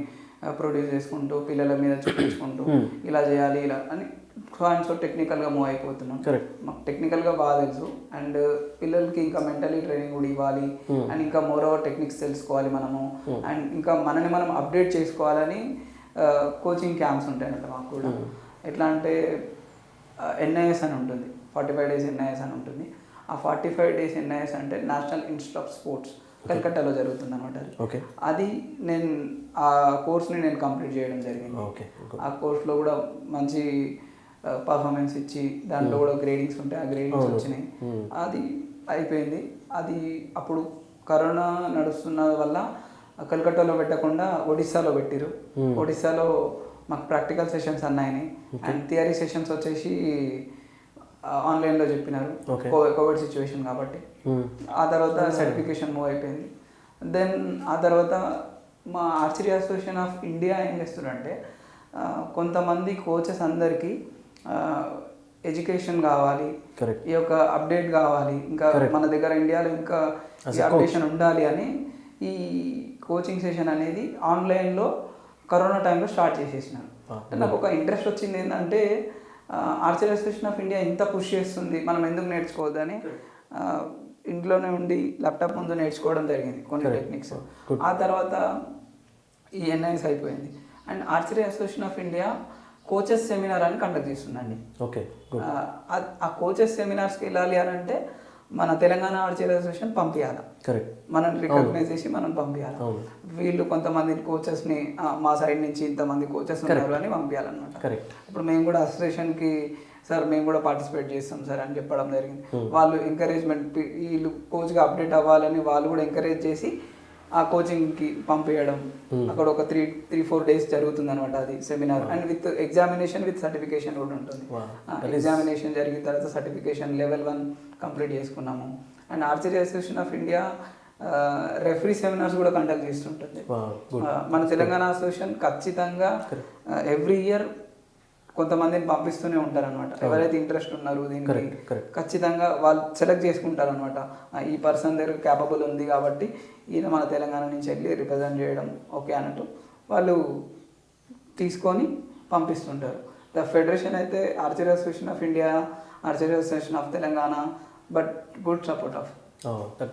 ప్రొడ్యూస్ చేసుకుంటూ పిల్లల మీద చూపించుకుంటూ ఇలా చేయాలి ఇలా అని సో టెక్నికల్గా మూవ్ అయిపోతున్నాం. మాకు టెక్నికల్గా బాగా తెలుసు, అండ్ పిల్లలకి ఇంకా మెంటలీ ట్రైనింగ్ కూడా ఇవ్వాలి, అండ్ ఇంకా మోర్ ఓవర్ టెక్నిక్స్ తెలుసుకోవాలి మనము, అండ్ ఇంకా మనని మనం అప్డేట్ చేసుకోవాలని కోచింగ్ క్యాంప్స్ ఉంటాయంట మాకు కూడా. ఎట్లా అంటే ఎన్ఐఎస్ అని ఉంటుంది, 45 days ఎన్ఐఎస్ అని ఉంటుంది. ఆ 45 days ఎన్ఐఎస్ అంటే నేషనల్ ఇన్స్టిట్యూట్ ఆఫ్ స్పోర్ట్స్, కలకట్టాలో జరుగుతుంది అనమాట. అది ఆ కోర్స్ని నేను కంప్లీట్ చేయడం జరిగింది. ఆ కోర్స్లో కూడా మంచి పర్ఫార్మెన్స్ ఇచ్చి దాంట్లో కూడా గ్రేడింగ్స్ ఉంటాయి, ఆ గ్రేడింగ్స్ వచ్చినాయి. అది అయిపోయింది. అది అప్పుడు కరోనా నడుస్తున్న వల్ల కలకట్టాలో పెట్టకుండా ఒడిస్సాలో పెట్టిరు. ఒడిస్సాలో మాకు ప్రాక్టికల్ సెషన్స్ అన్నాయని, అండ్ థియరీ సెషన్స్ వచ్చేసి ఆన్లైన్లో చెప్పినారు, కోవిడ్ సిచ్యువేషన్ కాబట్టి. ఆ తర్వాత సర్టిఫికేషన్ మూవ్ అయిపోయింది. దెన్ ఆ తర్వాత మా ఆర్చరీ అసోసియేషన్ ఆఫ్ ఇండియా ఏం చేస్తున్నారంటే కొంతమంది కోచెస్ అందరికీ ఎడ్యుకేషన్ కావాలి, కరెక్ట్, ఈ యొక్క అప్డేట్ కావాలి, ఇంకా మన దగ్గర ఇండియాలో ఇంకా ఈ అప్డేషన్ ఉండాలి అని ఈ కోచింగ్ సెషన్ అనేది ఆన్లైన్లో కరోనా టైంలో స్టార్ట్ చేసేసినారు. నాకు ఒక ఇంట్రెస్ట్ వచ్చింది ఏంటంటే ఆర్చరీ అసోసియేషన్ ఆఫ్ ఇండియా ఇంత పుష్ చేస్తుంది, మనం ఎందుకు నేర్చుకోవద్దని ఇంట్లోనే ఉండి ల్యాప్టాప్ ముందు నేర్చుకోవడం జరిగింది కొన్ని టెక్నిక్స్. ఆ తర్వాత ఈ ఎన్ఐఎస్ అయిపోయింది and archery association of India coaches seminar అని కండక్ట్ చేస్తుందండి. ఓకే, ఆ కోచెస్ సెమినార్స్కి వెళ్ళాలి అని అంటే మన తెలంగాణ ఆర్చరీ అసోసియేషన్ పంపించాలి, కరెక్ట్, మనం రికగ్నైజ్ చేసి మనం పంపించాలి. వీళ్ళు కొంతమంది కోచెస్ని మా సైడ్ నుంచి ఇంతమంది కోచెస్ ఉన్నారు అని పంపించాలన్నమాట. ఇప్పుడు మేము కూడా అసోసియేషన్కి సార్ మేము కూడా పార్టిసిపేట్ చేస్తాం సార్ అని చెప్పడం జరిగింది. వాళ్ళు ఎంకరేజ్మెంట్, వీళ్ళు కోచ్గా అప్డేట్ అవ్వాలని వాళ్ళు కూడా ఎంకరేజ్ చేసి ఆ కోచింగ్కి పంపించడం. అక్కడ ఒక 3-4 డేస్ జరుగుతుంది అనమాట అది seminar. And with examination with certification కూడా ఉంటుంది. ఎగ్జామినేషన్ జరిగిన తర్వాత సర్టిఫికేషన్ లెవెల్ 1 కంప్లీట్ చేసుకున్నాము. And archery association of India referee seminars కూడా కండక్ట్ చేస్తుంటుంది. మన తెలంగాణ అసోసియేషన్ ఖచ్చితంగా ఎవ్రీ ఇయర్ కొంతమందిని పంపిస్తూనే ఉంటారు అనమాట. ఎవరైతే ఇంట్రెస్ట్ ఉన్నారు దీనికి ఖచ్చితంగా వాళ్ళు సెలెక్ట్ చేసుకుంటారు అనమాట. ఈ పర్సన్ దగ్గర క్యాపబుల్ ఉంది కాబట్టి ఈయన మన తెలంగాణ నుంచి వెళ్ళి రిప్రజెంట్ చేయడం ఓకే అన్నట్టు వాళ్ళు తీసుకొని పంపిస్తుంటారు. ద ఫెడరేషన్ అయితే archery association of India, archery association of Telangana, but good support of.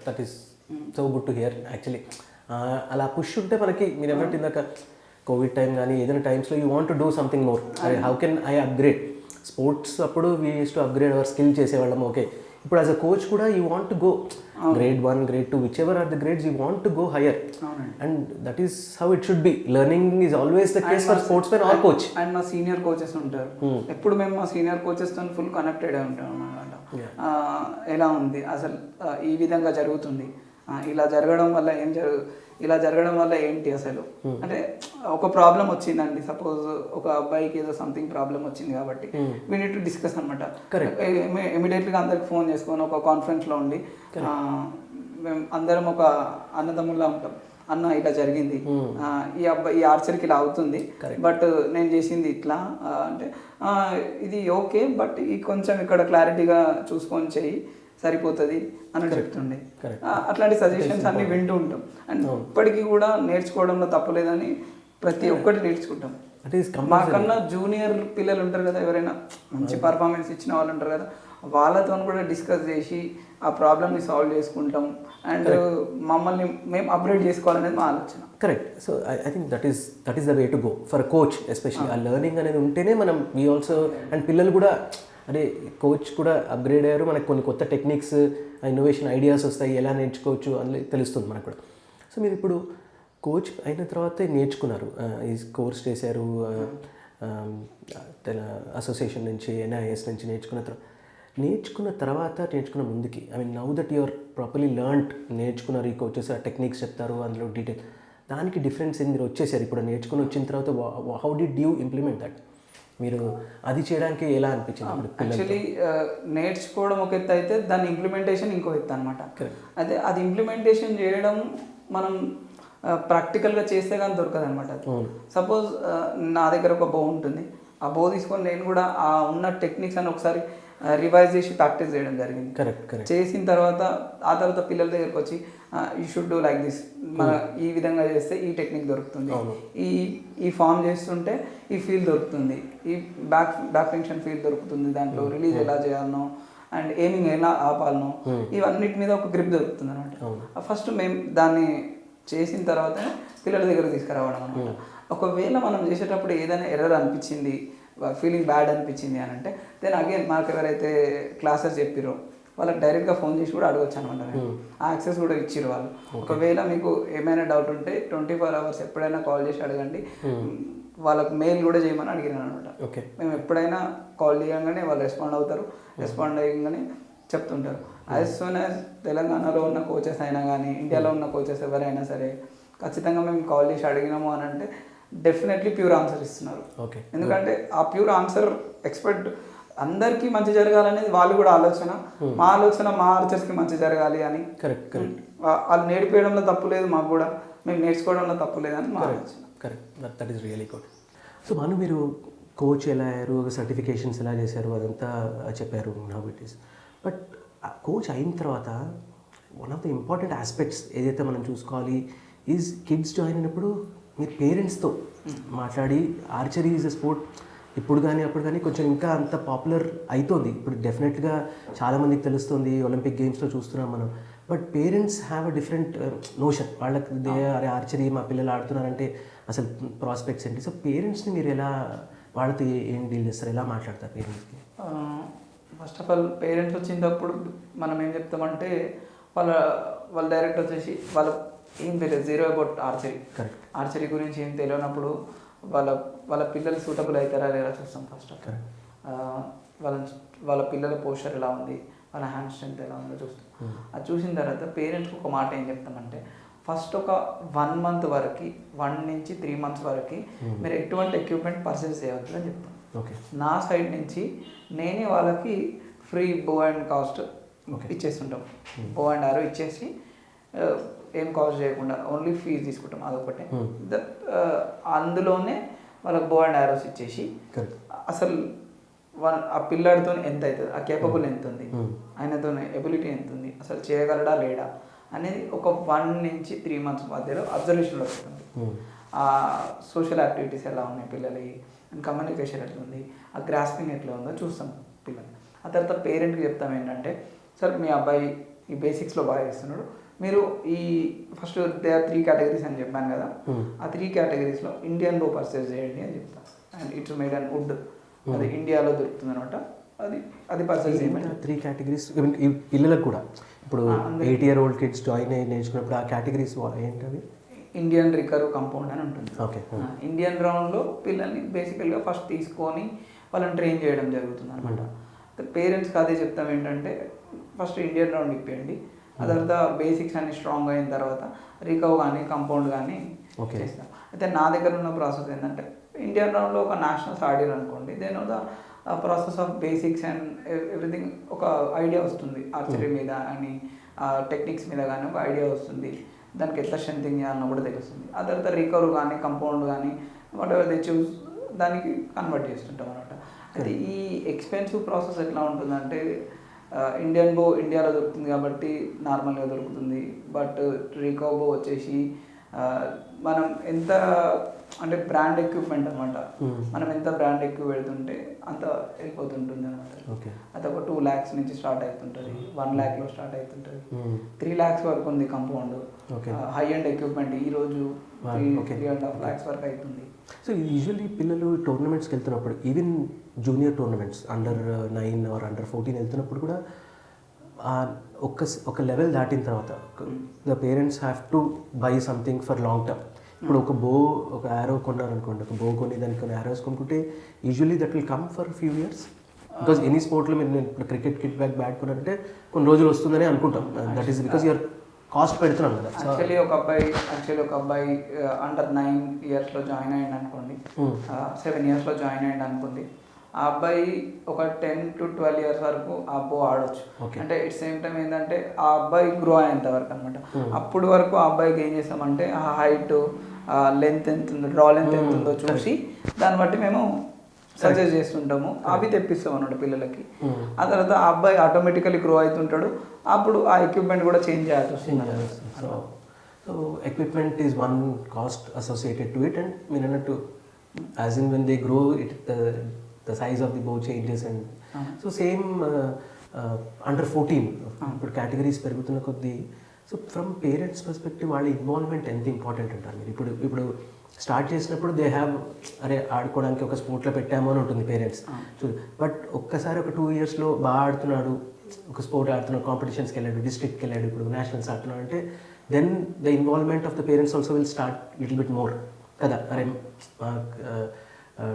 That is so good to hear actually. అలా పుష్ ఉంటే మనకి మీరు ఎవరికి ఇందాక కోవిడ్ టైం కానీ ఏదైనా టైమ్స్లో you want to do something more, how can I upgrade sports. అప్పుడు we use to upgrade our skill చేసేవాళ్ళం. ఓకే, ఇప్పుడు యాజ్ అ కోచ్ కూడా you want to go grade 1, grade 2, whichever are the grades, you want to go higher. And that is how it should be. Learning is always the case for sportsman or coach. And మా senior coaches ఉంటారు, ఎప్పుడు మేము మా senior కోచెస్తో full connected ఉంటాం అన్నమాట. ఎలా ఉంది అసలు, ఈ విధంగా జరుగుతుంది, ఇలా జరగడం వల్ల ఇలా జరగడం వల్ల ఏంటి అసలు అంటే ఒక ప్రాబ్లం వచ్చిందండి, సపోజ్ ఒక అబ్బాయికి ఏదో సంథింగ్ ప్రాబ్లం వచ్చింది కాబట్టి వీ నీడ్ టు డిస్కస్ అనమాట. ఇమీడియట్గా అందరికి ఫోన్ చేసుకొని ఒక కాన్ఫరెన్స్లో ఉండి మేము అందరం ఒక అన్నదమ్ముల్లా ఉంటాం. అన్న ఇలా జరిగింది, ఈ ఆర్చర్కి ఇలా అవుతుంది, బట్ నేను చేసింది ఇట్లా అంటే ఇది ఓకే, బట్ ఈ కొంచెం ఇక్కడ క్లారిటీగా చూసుకొని చెయ్యి సరిపోతుంది అని చెప్తుండే. అట్లాంటి సజెషన్స్ అన్ని వింటూ ఉంటాం. అండ్ ఇప్పటికీ కూడా నేర్చుకోవడంలో తప్పలేదని ప్రతి ఒక్కటి నేర్చుకుంటాం. మాకన్నా జూనియర్ పిల్లలు ఉంటారు కదా, ఎవరైనా మంచి పర్ఫార్మెన్స్ ఇచ్చిన వాళ్ళు ఉంటారు కదా, వాళ్ళతో కూడా డిస్కస్ చేసి ఆ ప్రాబ్లమ్ని సాల్వ్ చేసుకుంటాం. అండ్ మమ్మల్ని మేము అప్గ్రేడ్ చేసుకోవాలనేది మా ఆలోచన. Correct. So I think that is the way to go for coach especially. ఆ లెర్నింగ్ అనేది ఉంటేనే మనం వీ ఆల్సో, అండ్ పిల్లలు కూడా అదే కోచ్ కూడా అప్గ్రేడ్ అయ్యారు, మనకు కొన్ని కొత్త టెక్నిక్స్, ఇన్నోవేషన్ ఐడియాస్ వస్తాయి, ఎలా నేర్చుకోవచ్చు అని తెలుస్తుంది మనకు కూడా. సో మీరు ఇప్పుడు కోచ్ అయిన తర్వాత నేర్చుకున్నారు, ఈ కోర్స్ చేశారు అసోసియేషన్ నుంచి, ఎన్ఐఎస్ నుంచి నేర్చుకున్న తర్వాత నేర్చుకున్న ముందుకి, I mean now that your properly learned, నేర్చుకున్నారు, ఈ కోచెస్ ఆ టెక్నిక్స్ చెప్తారు అందులో డీటెయిల్, దానికి డిఫరెన్స్ ఏంది? మీరు వచ్చేసారు, ఇప్పుడు నేర్చుకుని వచ్చిన తర్వాత how did you implement that? మీరు అది చేయడానికి ఎలా అనిపించింది? యాక్చువల్లీ నేర్చుకోవడం ఒక ఎత్తు అయితే దాని ఇంప్లిమెంటేషన్ ఇంకో ఎత్తు అనమాట. అయితే అది ఇంప్లిమెంటేషన్ చేయడం మనం ప్రాక్టికల్గా చేస్తే కానీ దొరకదు అనమాట. సపోజ్ నా దగ్గర ఒక బో ఉంటుంది, ఆ బో తీసుకొని నేను కూడా ఆ ఉన్న టెక్నిక్స్ అని ఒకసారి రివైజ్ చేసి ప్రాక్టీస్ చేయడం జరిగింది. చేసిన తర్వాత ఆ తర్వాత పిల్లల దగ్గరకు వచ్చి you should do like this, మన ఈ విధంగా చేస్తే ఈ టెక్నిక్ దొరుకుతుంది, ఈ ఫామ్ చేస్తుంటే ఈ ఫీల్ దొరుకుతుంది, ఈ బ్యాక్ టెన్షన్ ఫీల్ దొరుకుతుంది, దాంట్లో రిలీజ్ ఎలా చేయాలనో అండ్ ఎయిమింగ్ ఎలా ఆపాలనో ఇవన్నిటి మీద ఒక గ్రిప్ దొరుకుతుంది అనమాట. ఫస్ట్ మేము దాన్ని చేసిన తర్వాత పిల్లల దగ్గర తీసుకురావడం అనమాట. ఒకవేళ మనం చేసేటప్పుడు ఏదైనా ఎర్రర్ అనిపించింది, ఫీలింగ్ బ్యాడ్ అనిపించింది అని అంటే దెన్ అగైన్ మాకు ఎవరైతే క్లాసెస్ చెప్పిరో వాళ్ళకి డైరెక్ట్గా ఫోన్ చేసి కూడా అడగచ్చు అనమాట. ఆ యాక్సెస్ కూడా ఇచ్చిరు వాళ్ళు. ఒకవేళ మీకు ఏమైనా డౌట్ ఉంటే 24 hours ఎప్పుడైనా కాల్ చేసి అడగండి, వాళ్ళకి మెయిల్ కూడా చేయమని అడిగినాను అనమాట. మేము ఎప్పుడైనా కాల్ చేయగానే వాళ్ళు రెస్పాండ్ అవుతారు, రెస్పాండ్ అయ్యగానే చెప్తుంటారు. యాజ్ సూన్ యాజ్ తెలంగాణలో ఉన్న కోచెస్ అయినా కానీ ఇండియాలో ఉన్న కోచెస్ ఎవరైనా సరే ఖచ్చితంగా మేము కాల్ చేసి అడిగినాము అని అంటే డెఫినెట్లీ ప్యూర్ ఆన్సర్ ఇస్తున్నారు. ఎందుకంటే ఆ ప్యూర్ ఆన్సర్ ఎక్స్పెక్ట్ అందరికీ మంచి జరగాలనేది వాళ్ళు కూడా ఆలోచన, మా ఆలోచన మా ఆర్చర్స్కి మంచి జరగాలి అని. వాళ్ళు నేర్పించడంలో తప్పు లేదు, మాకు కూడా మేము నేర్చుకోవడంలో తప్పు లేదని మా ఆలోచన. Correct, that is really good. So మనం మీరు కోచ్ ఎలా అయ్యారు, సర్టిఫికేషన్స్ ఎలా చేశారు అదంతా చెప్పారు how it is. But coach అయిన తర్వాత one of the important aspects ఏదైతే మనం చూసుకోవాలి ఈజ్ కిడ్స్ జాయిన్ అయినప్పుడు మీరు పేరెంట్స్తో మాట్లాడి, ఆర్చరీ ఈజ్ అ స్పోర్ట్ ఇప్పుడు కానీ అప్పుడు కానీ కొంచెం ఇంకా అంత పాపులర్ అవుతుంది. ఇప్పుడు డెఫినెట్గా చాలామందికి తెలుస్తుంది, ఒలింపిక్ గేమ్స్లో చూస్తున్నాం మనం. But parents have a different notion. వాళ్ళకి అరే ఆర్చరీ మా పిల్లలు ఆడుతున్నారంటే అసలు ప్రాస్పెక్ట్స్ ఏంటి. సో పేరెంట్స్ని మీరు ఎలా వాళ్ళతో ఏం డీల్ చేస్తారు, ఎలా మాట్లాడతారు పేరెంట్స్కి? ఫస్ట్ ఆఫ్ ఆల్ పేరెంట్స్ వచ్చినప్పుడు మనం ఏం చెప్తామంటే వాళ్ళ డైరెక్ట్ వచ్చేసి వాళ్ళ ఏం తెలియదు, జీరో అబౌట్ ఆర్చరీ. ఆర్చరీ గురించి ఏం తెలియనప్పుడు వాళ్ళ పిల్లలు సూటబుల్ అవుతారా లేదా చూస్తాం ఫస్ట్. వాళ్ళ పిల్లల పోస్చర్ ఎలా ఉంది, వాళ్ళ హ్యాండ్ స్ట్రెంత్ ఎలా ఉందో చూస్తాం. అది చూసిన తర్వాత పేరెంట్స్కి ఒక మాట ఏం చెప్తామంటే, ఫస్ట్ ఒక 1 month వరకు, 1 నుంచి 3 months వరకు మీరు ఎటువంటి ఎక్విప్మెంట్ పర్చేస్ చేయవద్దు అని చెప్తాం. నా సైడ్ నుంచి నేనే వాళ్ళకి ఫ్రీ బో అండ్ కాస్ట్ ఇచ్చేస్తుంటాం. బో అండ్ ఆరో ఇచ్చేసి ఏం కాస్ట్ చేయకుండా ఓన్లీ ఫీజు తీసుకుంటాం, అదొకటే. అందులోనే వాళ్ళకి బో అండ్ ఆరోస్ ఇచ్చేసి అసలు ఆ పిల్లాడితో ఎంత అవుతుంది, ఆ కేపబుల్ ఎంత ఉంది, ఆయనతో ఎబిలిటీ ఎంత ఉంది, అసలు చేయగలడా లేడా అనేది ఒక 1 నుంచి 3 months మధ్యలో అబ్జర్వేషన్లో వస్తుంది. ఆ సోషల్ యాక్టివిటీస్ ఎలా ఉన్నాయి పిల్లలకి, కమ్యూనికేషన్ ఎట్లా ఉంది, ఆ గ్రాస్పింగ్ ఎట్లా ఉందో చూస్తాం పిల్లలు. ఆ తర్వాత పేరెంట్కి చెప్తాం ఏంటంటే, సార్ మీ అబ్బాయి ఈ బేసిక్స్లో బాగా చేస్తున్నాడు, మీరు ఈ ఫస్ట్ దే ఆర్ 3 categories అని చెప్పాను కదా, ఆ 3 categoriesలో ఇండియన్ బో పర్చేస్ చేయండి అని చెప్తాను. And it's made and wood, అది ఇండియాలో దొరుకుతుంది అనమాట. అది పర్చేస్ చేయమని. 3 categories ఈ పిల్లలకు కూడా ఇప్పుడు 8-year-old కిడ్స్ జాయిన్ అయ్యి నేర్చుకున్నప్పుడు ఆ కేటగిరీస్ ఏంటవి? ఇండియన్ రికర్వ్ కాంపౌండ్ అని ఉంటుంది. ఓకే. ఇండియన్ రౌండ్లో పిల్లల్ని బేసికల్గా ఫస్ట్ తీసుకొని వాళ్ళని ట్రైన్ చేయడం జరుగుతుంది అనమాట. పేరెంట్స్కి అదే చెప్తాం ఏంటంటే, ఫస్ట్ ఇండియన్ రౌండ్ ఇప్పియండి, ఆ తర్వాత బేసిక్స్ అన్ని స్ట్రాంగ్ అయిన తర్వాత రికవ్ కానీ కాంపౌండ్ కానీ చేస్తాం. అయితే నా దగ్గర ఉన్న ప్రాసెస్ ఏంటంటే, ఇండియన్ రౌండ్లో ఒక నేషనల్స్ ఆడారు అనుకోండి, then the process of basics and everything ఒక ఐడియా వస్తుంది. ఆర్చరీ మీద అని టెక్నిక్స్ మీద కానీ ఒక ఐడియా వస్తుంది, దానికి ఎట్లా స్ట్రెంథింగ్ చేయాలన్నా కూడా తెలుస్తుంది. ఆ తర్వాత రికవర్ కానీ కంపౌండ్ కానీ వాట్ ఎవర్ దే చూస్ దానికి కన్వర్ట్ చేస్తుంటాం అనమాట. అయితే ఈ ఎక్స్పెన్సివ్ ప్రాసెస్ ఎట్లా ఉంటుందంటే, ఇండియన్ బో ఇండియాలో దొరుకుతుంది కాబట్టి నార్మల్గా దొరుకుతుంది. బట్ రికవ్ బో వచ్చేసి మనం ఎంత అంటే బ్రాండ్ ఎక్విప్మెంట్ అనమాట, మనం ఎంత బ్రాండ్ ఎక్కువ పెడుతుంటే అంత వెళ్ళిపోతుంటుంది అనమాట. అది ఒక 2 lakhs నుంచి స్టార్ట్ అవుతుంటుంది, 1 lakhలో స్టార్ట్ అవుతుంటుంది, 3 lakhs వరకు ఉంది కంపౌండ్. హై అండ్ ఎక్విప్మెంట్ ఈరోజు 3.5 lakhs వరకు అవుతుంది. సో యూజువల్లీ పిల్లలు టోర్నమెంట్స్కి వెళ్తున్నప్పుడు, even junior tournaments Under 9 or Under 14 వెళ్తున్నప్పుడు కూడా ఒక లెవెల్ దాటిన తర్వాత the parents have to buy something for long term. ఇప్పుడు ఒక యారో కొన్నారనుకోండి, ఒక బో కొని దానికి కొన్ని యారోస్ కొనుక్కుంటే usually that will come for few years. Because any స్పోర్ట్లో మీరు ఇప్పుడు క్రికెట్ కిట్ బ్యాట్ కొన్నారంటే కొన్ని రోజులు వస్తుందని అనుకుంటాం. That is because your cost పెడుతున్నాం కదా. యాక్చువల్లీ ఒక అబ్బాయి Under 9 yearsలో జాయిన్ అయ్యింది అనుకోండి, 7 yearsలో జాయిన్ అయ్యింది అనుకోండి, ఆ అబ్బాయి ఒక 10 to 12 years వరకు ఆ బో ఆడొచ్చు. అంటే ఇట్ సేమ్ టైం ఏంటంటే ఆ అబ్బాయి గ్రో అయ్యేంత వరకు అనమాట. అప్పుడు వరకు ఆ అబ్బాయికి ఏం చేస్తామంటే, ఆ హైట్, లెంత్ ఎంత ఉందో, డ్రా లెంత్ ఎంత ఉందో చూసి దాన్ని బట్టి మేము సజెస్ట్ చేస్తుంటాము, అవి తెప్పిస్తాం అన్నమాట పిల్లలకి. ఆ తర్వాత ఆ అబ్బాయి ఆటోమేటికలీ గ్రో అవుతుంటాడు, అప్పుడు ఆ ఎక్విప్మెంట్ కూడా చేంజ్ చేయాల్సి వస్తుంది. So equipment is one cost associated to it. And మీరు అన్నట్టు as in when they grow it the size of the bow changes and so same Under 14 ఇప్పుడు కేటగిరీస్ పెరుగుతున్న కొద్దీ, సో ఫ్రమ్ పేరెంట్స్ పర్స్పెక్టివ్ వాళ్ళ involvement ఎంత important అంటారు మీరు? ఇప్పుడు స్టార్ట్ చేసినప్పుడు దే హ్యావ్ అరే ఆడుకోవడానికి ఒక స్పోర్ట్లో పెట్టాము అని ఉంటుంది పేరెంట్స్. సో బట్ ఒక్కసారి ఒక 2 yearsలో బాగా ఆడుతున్నాడు, ఒక స్పోర్ట్ ఆడుతున్నాడు, కాంపిటీషన్స్కి వెళ్ళాడు, డిస్ట్రిక్ట్కి వెళ్ళాడు, ఇప్పుడు నేషనల్స్ ఆడుతున్నాడు అంటే then the involvement of the parents also will start little bit more కదా. అరే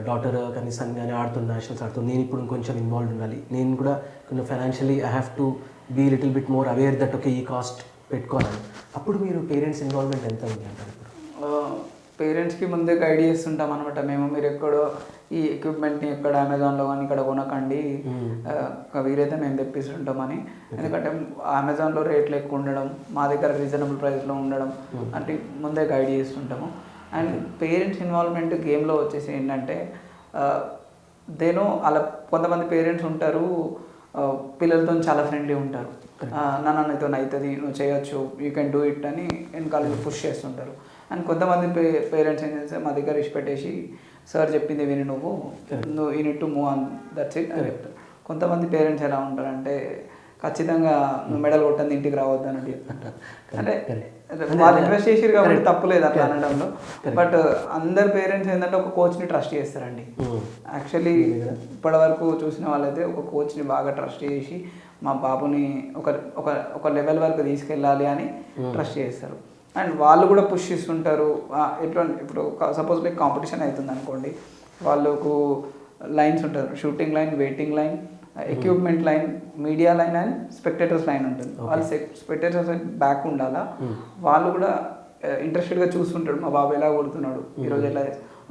డాటర్ కానీ సన్ కానీ ఆడుతున్న నేషనల్స్ ఆడుతుంది, నేను ఇప్పుడు ఇంకొంచెం ఇన్వాల్వ్ ఉండాలి, నేను కూడా కొంచెం financially I have to be little bit more aware that okay ఈ కాస్ట్ పెట్టుకోవాలి. అప్పుడు మీరు పేరెంట్స్ ఇన్వాల్వ్మెంట్ ఎంత ఉంది అంటారు? పేరెంట్స్కి ముందే గైడ్ చేస్తుంటాం అనమాట మేము, మీరు ఎక్కడో ఈ ఎక్విప్మెంట్ని ఎక్కడ అమెజాన్లో కానీ ఇక్కడ కొనకండి, వీరైతే మేము తెప్పిస్తుంటామని. ఎందుకంటే అమెజాన్లో రేట్లు ఎక్కువ ఉండడం, మా దగ్గర రీజనబుల్ ప్రైస్లో ఉండడం అంటే ముందే గైడ్ చేస్తుంటాము. అండ్ పేరెంట్స్ ఇన్వాల్వ్మెంట్ గేమ్లో వచ్చేసి ఏంటంటే, దేనో అలా కొంతమంది పేరెంట్స్ ఉంటారు, పిల్లలతో చాలా ఫ్రెండ్లీ ఉంటారు. నాన్న నీతో అవుతుంది, నువ్వు చేయొచ్చు, యూ కెన్ డూ ఇట్ అని వెనకాల పుష్ చేస్తుంటారు. అండ్ కొంతమంది పేరెంట్స్ ఏం చేస్తే మా దగ్గర ఇష్టపెట్టేసి సార్ చెప్పింది విని నువ్వు you need to move on, that's it అని చెప్తారు. కొంతమంది పేరెంట్స్ ఎలా ఉంటారంటే ఖచ్చితంగా నువ్వు మెడల్ కొట్టండి ఇంటికి రావద్దు అని చెప్తుంటారు. అంటే వాళ్ళు ఇన్వెస్ట్ చేసారు కాబట్టి తప్పులేదు అట్లా అనడంలో. బట్ అందరు పేరెంట్స్ ఏంటంటే ఒక కోచ్ని ట్రస్ట్ చేస్తారండి. యాక్చువల్లీ ఇప్పటి వరకు చూసిన వాళ్ళైతే ఒక కోచ్ని బాగా ట్రస్ట్ చేసి మా బాబుని ఒక ఒక ఒక లెవెల్ వరకు తీసుకెళ్ళాలి అని ట్రస్ట్ చేస్తారు. అండ్ వాళ్ళు కూడా పుష్ చేస్తుంటారు. ఇప్పుడు సపోజ్ లైక్ కాంపిటీషన్ అవుతుంది అనుకోండి, వాళ్ళకు లైన్స్ ఉంటారు, shooting line, waiting line, equipment line, media line and spectators line ఉంటుంది. వాళ్ళు స్పెక్టేటర్స్ బ్యాక్ ఉండాలా, వాళ్ళు కూడా ఇంట్రెస్టెడ్గా చూస్తుంటాడు మా బాబు ఎలా కొడుతున్నాడు, ఈరోజు ఎలా.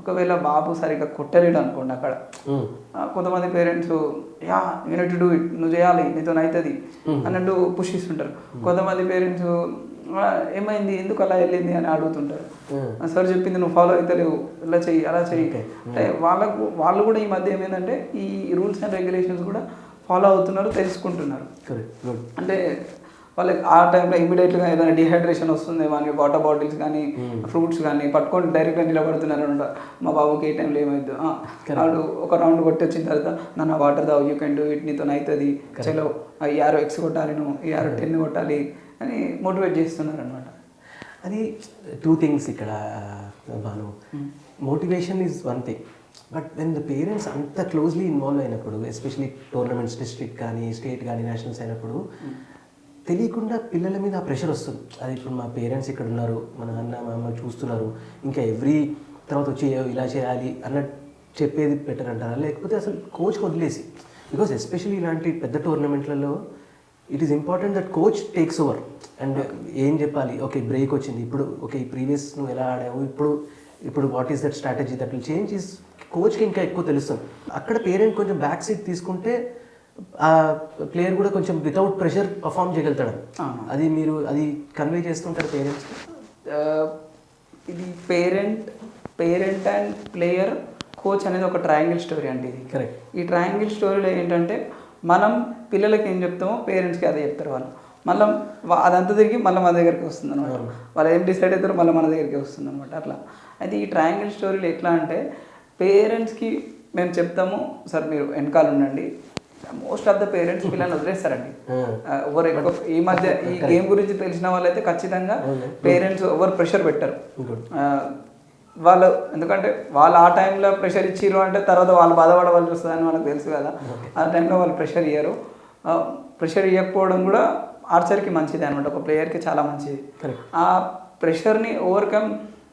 ఒకవేళ బాబు సరిగ్గా కొట్టలేడు అనుకోండి అక్కడ, కొంతమంది parents yeah you need to do it, నువ్వు చేయాలి, నీతో అవుతుంది అన్నట్టు పుష్ ఇస్తుంటారు. కొంతమంది పేరెంట్స్ ఏమైంది, ఎందుకు అలా వెళ్ళింది అని అడుగుతుంటారు. సార్ చెప్పింది నువ్వు ఫాలో అవుతలేవు, ఇలా చెయ్యి, అలా చెయ్యి. అంటే వాళ్ళు కూడా ఈ మధ్య ఏమైందంటే ఈ రూల్స్ అండ్ రెగ్యులేషన్స్ కూడా ఫాలో అవుతున్నారు, తెలుసుకుంటున్నారు. అంటే వాళ్ళకి ఆ టైంలో ఇమీడియట్గా ఏదైనా డిహైడ్రేషన్ వస్తుంది, మనకి వాటర్ బాటిల్స్ కానీ ఫ్రూట్స్ కానీ పట్టుకొని డైరెక్ట్గా నిలబడుతున్నారు అనమాట. మా బాబుకి ఏ టైంలో ఏమైంది, వాడు ఒక రౌండ్ కొట్టి వచ్చిన తర్వాత నన్ను వాటర్ తావు, యూ కెన్ డూ ఇట్, నీతో అవుతుంది, చలో ఈ 6 ఎక్స్ కొట్టాలి, నువ్వు ఈ 6 10 కొట్టాలి అని మోటివేట్ చేస్తున్నారు అనమాట. అది 2 థింగ్స్ ఇక్కడ Bhanu. Motivation is one thing, but when the parents అంత క్లోజ్లీ ఇన్వాల్వ్ అయినప్పుడు, ఎస్పెషలీ టోర్నమెంట్స్ డిస్ట్రిక్ట్ కానీ స్టేట్ కానీ నేషనల్స్ అయినప్పుడు తెలియకుండా పిల్లల మీద ఆ ప్రెషర్ వస్తుంది. అది ఇప్పుడు మా పేరెంట్స్ ఇక్కడ ఉన్నారు, మా నాన్న మా అమ్మ చూస్తున్నారు, ఇంకా ఎవ్రీ తర్వాత వచ్చి ఇలా చేయాలి అన్నట్టు చెప్పేది బెటర్ అంటారా, లేకపోతే అసలు కోచ్ వదిలేసి, బికాస్ ఎస్పెషలీ ఇలాంటి పెద్ద టోర్నమెంట్లలో it is important that coach takes over and ఏం చెప్పాలి, ఓకే బ్రేక్ వచ్చింది, ఇప్పుడు ఓకే ఈ ప్రీవియస్ నువ్వు ఎలా ఆడావు, ఇప్పుడు what is that strategy that will change is కోచ్కి ఇంకా ఎక్కువ తెలుస్తుంది. అక్కడ పేరెంట్ కొంచెం బ్యాక్ సీట్ తీసుకుంటే ఆ ప్లేయర్ కూడా కొంచెం వితౌట్ ప్రెషర్ పర్ఫామ్ చేయగలుగుతాడు. అది మీరు అది కన్వే చేస్తుంటారు పేరెంట్స్కి. ఇది పేరెంట్ అండ్ ప్లేయర్ కోచ్ అనేది ఒక ట్రయాంగిల్ స్టోరీ అండి ఇది. కరెక్ట్. ఈ ట్రయాంగిల్ స్టోరీలో ఏంటంటే మనం పిల్లలకి ఏం చెప్తామో పేరెంట్స్కి అదే చెప్తారు వాళ్ళు. మళ్ళీ అదంతా తిరిగి మళ్ళీ మన దగ్గరికి వస్తుంది అనమాట. వాళ్ళు ఏం డిసైడ్ అవుతారో మళ్ళీ మన దగ్గరికి వస్తుంది అనమాట. అట్లా అయితే ఈ ట్రయాంగిల్ స్టోరీలో ఎట్లా అంటే పేరెంట్స్కి మేము చెప్తాము, సార్ మీరు వెనకాల ఉండండి. మోస్ట్ ఆఫ్ ద పేరెంట్స్ పిల్లల్ని వదిలేస్తారండి. ఎవరు ఎక్కువ ఈ మధ్య ఈ గేమ్ గురించి తెలిసిన వాళ్ళైతే ఖచ్చితంగా పేరెంట్స్ ఎవరు ప్రెషర్ పెట్టరు వాళ్ళు. ఎందుకంటే వాళ్ళు ఆ టైంలో ప్రెషర్ ఇచ్చిర్రు అంటే తర్వాత వాళ్ళు బాధపడవలసి వస్తుందని మనకు తెలుసు కదా. ఆ టైంలో వాళ్ళు ప్రెషర్ ఇయ్యరు. ప్రెషర్ ఇవ్వకపోవడం కూడా ఆర్చర్కి మంచిది అనమాట, ఒక ప్లేయర్కి చాలా మంచిది. ఆ ప్రెషర్ని ఓవర్కమ్